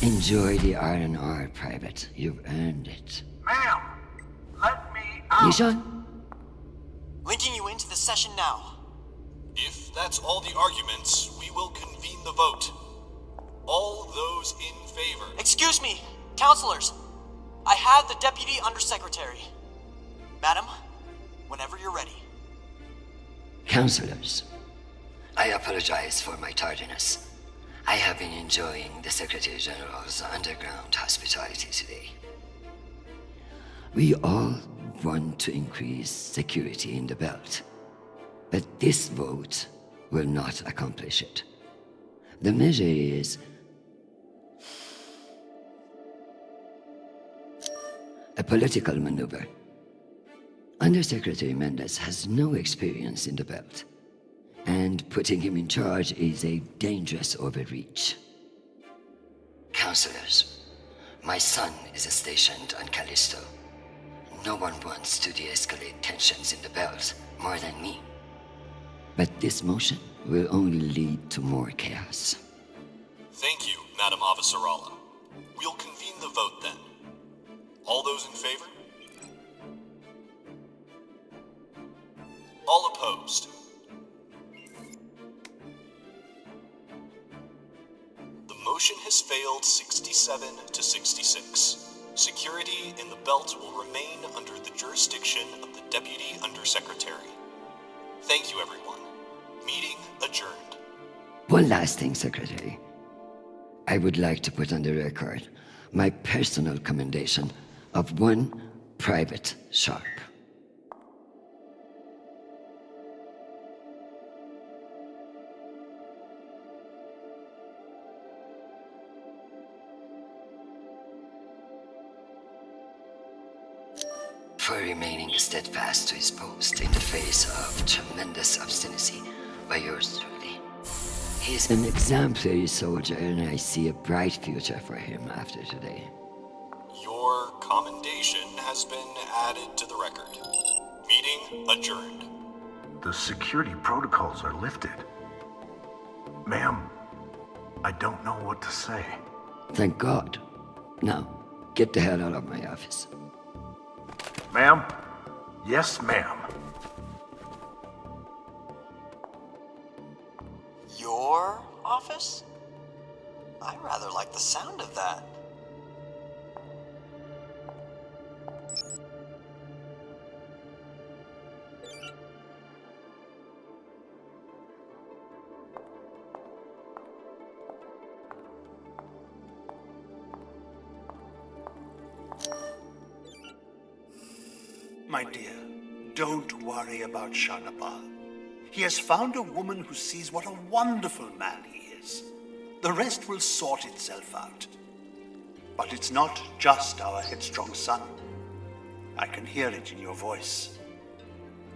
Enjoy the R&R, Private. You've earned it. Ma'am! Let me out! Nishan? Linking you into the session now. If that's all the arguments, we will convene the vote. All those in favor. Excuse me, counselors. I have the Deputy Undersecretary. Madam, whenever you're ready. Counselors, I apologize for my tardiness. I have been enjoying the Secretary General's underground hospitality today. We all want to increase security in the belt, but this vote will not accomplish it. The measure is a political maneuver. Undersecretary Mendez has no experience in the belt, and putting him in charge is a dangerous overreach. Counselors, my son is stationed on Callisto. No one wants to de-escalate tensions in the belt more than me. But this motion will only lead to more chaos. Thank you, Madam Avasarala. We'll convene the vote then. All those in favor? All opposed? The motion has failed 67 to 66. Security in the belt will remain under the jurisdiction of the Deputy Undersecretary. Thank you, everyone. Meeting adjourned. One last thing, Secretary. I would like to put on the record my personal commendation of one Private Sharp. For remaining steadfast to his post in the face of tremendous obstinacy by yours truly. He's an exemplary soldier, and I see a bright future for him after today. Your commendation has been added to the record. Meeting adjourned. The security protocols are lifted. Ma'am, I don't know what to say. Thank God. Now, get the hell out of my office. Ma'am? Yes, ma'am. Your office? I rather like the sound of that. My dear, don't worry about Shanapal. He has found a woman who sees what a wonderful man he is. The rest will sort itself out. But it's not just our headstrong son. I can hear it in your voice.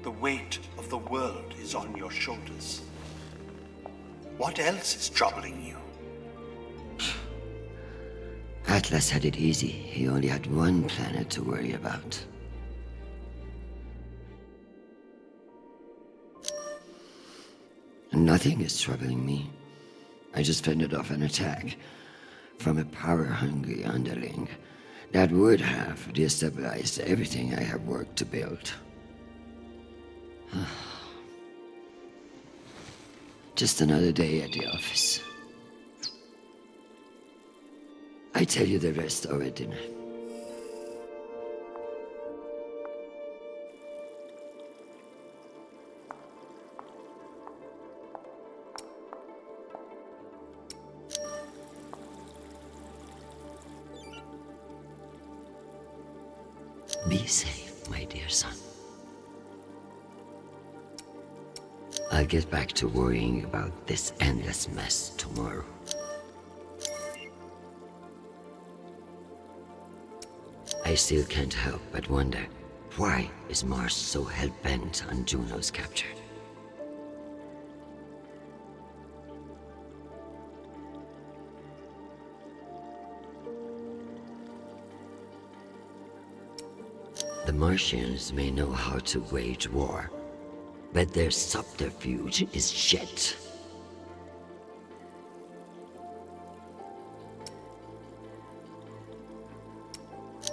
The weight of the world is on your shoulders. What else is troubling you? Atlas had it easy. He only had one planet to worry about. Nothing is troubling me. I just fended off an attack from a power-hungry underling that would have destabilized everything I have worked to build. Just another day at the office. I tell you the rest over dinner. Be safe, my dear son. I'll get back to worrying about this endless mess tomorrow. I still can't help but wonder, why is Mars so hell-bent on Juno's capture? The Martians may know how to wage war, but their subterfuge is shit.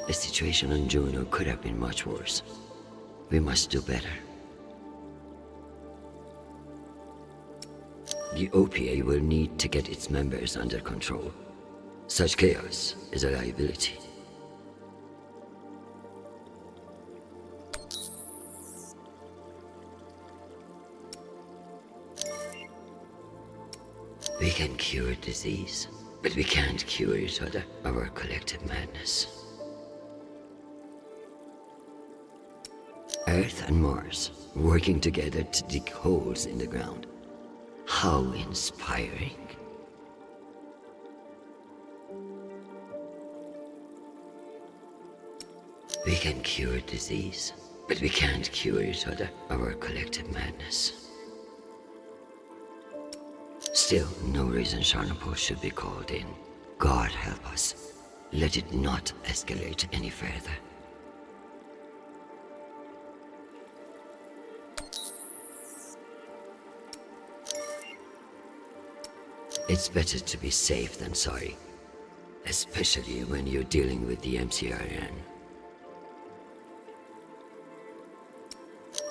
The situation on Juno could have been much worse. We must do better. The OPA will need to get its members under control. Such chaos is a liability. We can cure disease, but we can't cure each other, our collective madness. Earth and Mars, working together to dig holes in the ground. How inspiring. We can cure disease, but we can't cure each other, our collective madness. Still, no reason Sharnapur should be called in. God help us. Let it not escalate any further. It's better to be safe than sorry, especially when you're dealing with the MCRN.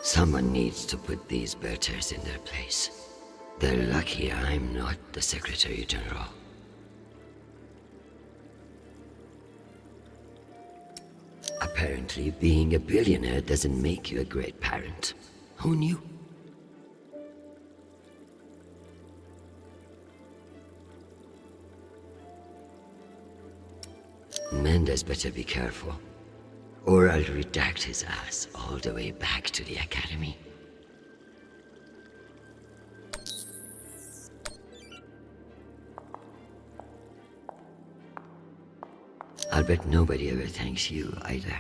Someone needs to put these Belters in their place. They're lucky I'm not the Secretary General. Apparently, being a billionaire doesn't make you a great parent. Who knew? Mendes better be careful, or I'll redact his ass all the way back to the Academy. I'll bet nobody ever thanks you either.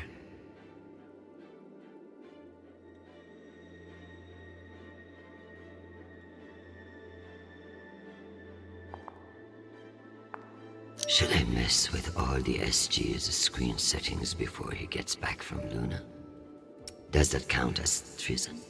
Should I mess with all the SG's screen settings before he gets back from Luna? Does that count as treason?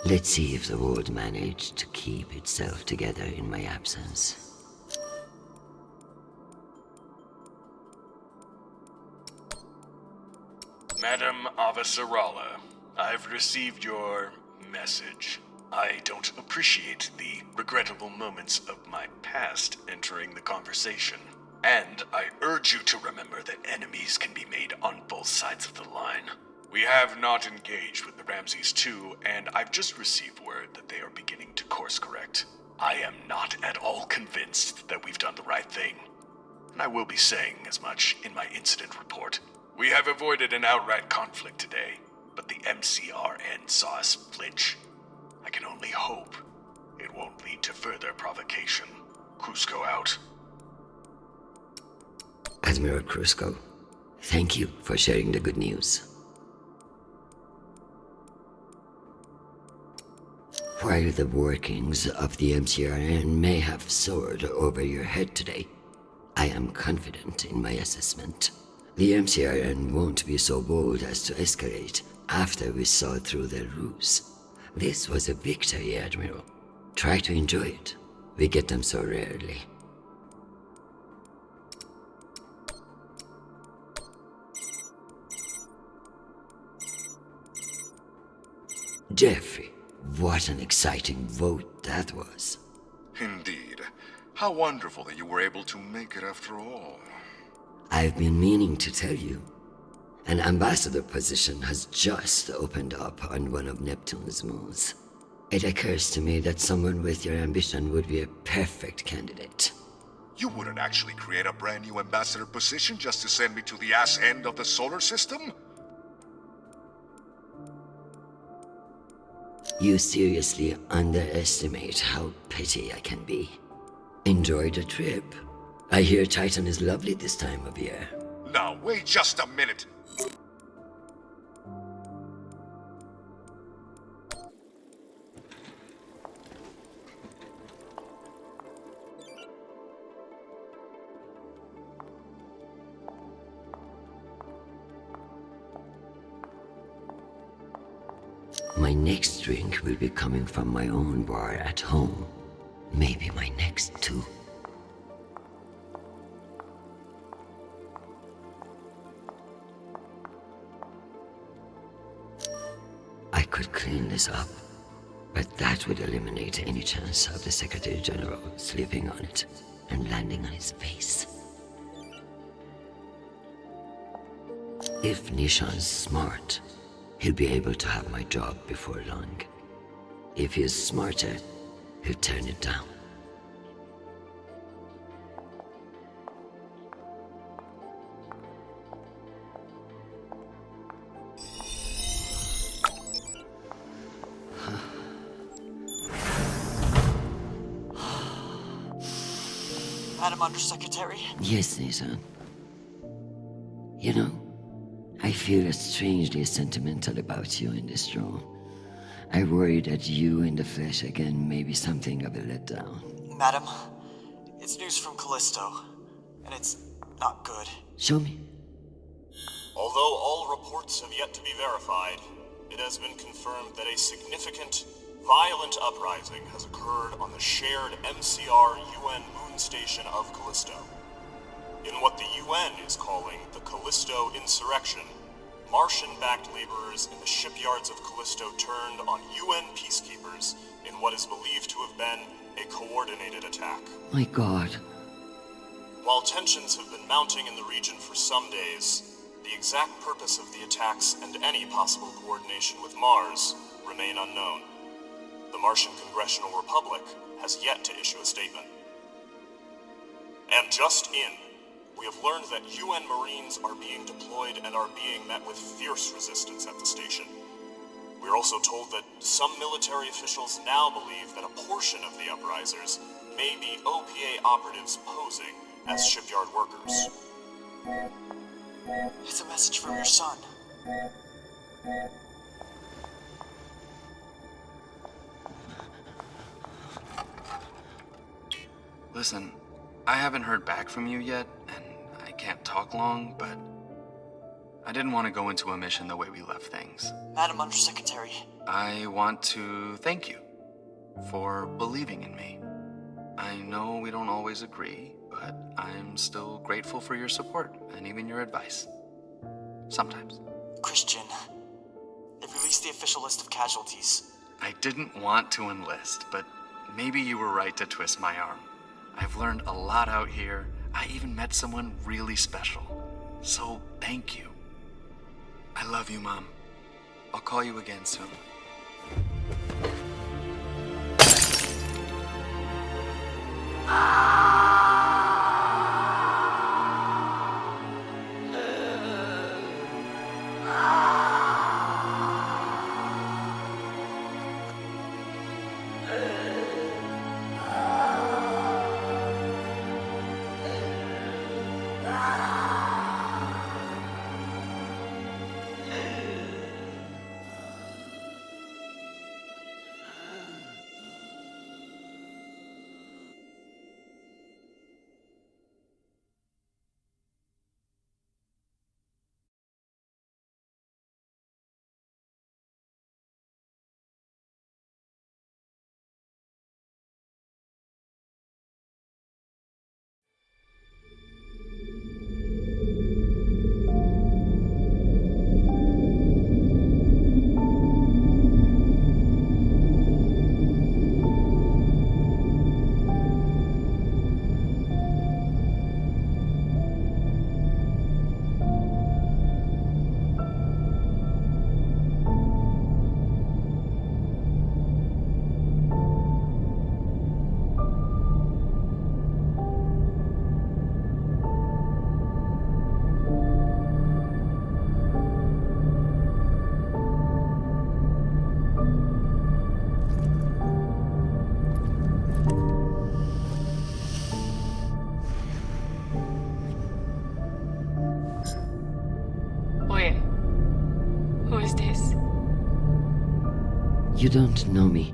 Let's see if the world managed to keep itself together in my absence. Madam Avasarala, I've received your message. I don't appreciate the regrettable moments of my past entering the conversation. And I urge you to remember that enemies can be made on both sides of the line. We have not engaged with the Ramses II, and I've just received word that they are beginning to course correct. I am not at all convinced that we've done the right thing, and I will be saying as much in my incident report. We have avoided an outright conflict today, but the MCRN saw us flinch. I can only hope it won't lead to further provocation. Krusko out. Admiral Krusko, thank you for sharing the good news. While the workings of the MCRN may have soared over your head today, I am confident in my assessment. The MCRN won't be so bold as to escalate after we saw through their ruse. This was a victory, Admiral. Try to enjoy it. We get them so rarely. Jeffrey, what an exciting vote that was. Indeed. How wonderful that you were able to make it after all. I've been meaning to tell you. An ambassador position has just opened up on one of Neptune's moons. It occurs to me that someone with your ambition would be a perfect candidate. You wouldn't actually create a brand new ambassador position just to send me to the ass end of the solar system? You seriously underestimate how petty I can be. Enjoy the trip. I hear Titan is lovely this time of year. Now, wait just a minute. my next drink will be coming from my own bar at home. Maybe my next too. I could clean this up, but that would eliminate any chance of the Secretary General slipping on it and landing on his face. If Nishan's smart, he'll be able to have my job before long. If he's smarter, he'll turn it down. Madam Undersecretary? Yes, Nishan. You know, I feel strangely sentimental about you in this room. I worry that you in the flesh again may be something of a letdown. Madam, it's news from Callisto, and it's not good. Show me. Although all reports have yet to be verified, it has been confirmed that a significant, violent uprising has occurred on the shared MCR UN moon station of Callisto. In what the UN is calling the Callisto Insurrection, Martian-backed laborers in the shipyards of Callisto turned on UN peacekeepers in what is believed to have been a coordinated attack. My God. While tensions have been mounting in the region for some days, the exact purpose of the attacks and any possible coordination with Mars remain unknown. The Martian Congressional Republic has yet to issue a statement. And just in, we have learned that UN Marines are being deployed and are being met with fierce resistance at the station. We are also told that some military officials now believe that a portion of the uprisers may be OPA operatives posing as shipyard workers. It's a message from your son. Listen, I haven't heard back from you yet, and I can't talk long, but I didn't want to go into a mission the way we left things. Madam Undersecretary. I want to thank you for believing in me. I know we don't always agree, but I'm still grateful for your support and even your advice. Sometimes. Chrisjen, they've released the official list of casualties. I didn't want to enlist, but maybe you were right to twist my arm. I've learned a lot out here. I even met someone really special. So, thank you. I love you, Mom. I'll call you again soon. You don't know me.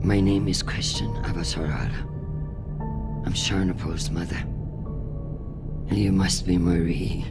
My name is Chrisjen Avasarala. I'm Sharnapol's mother. And you must be Marie.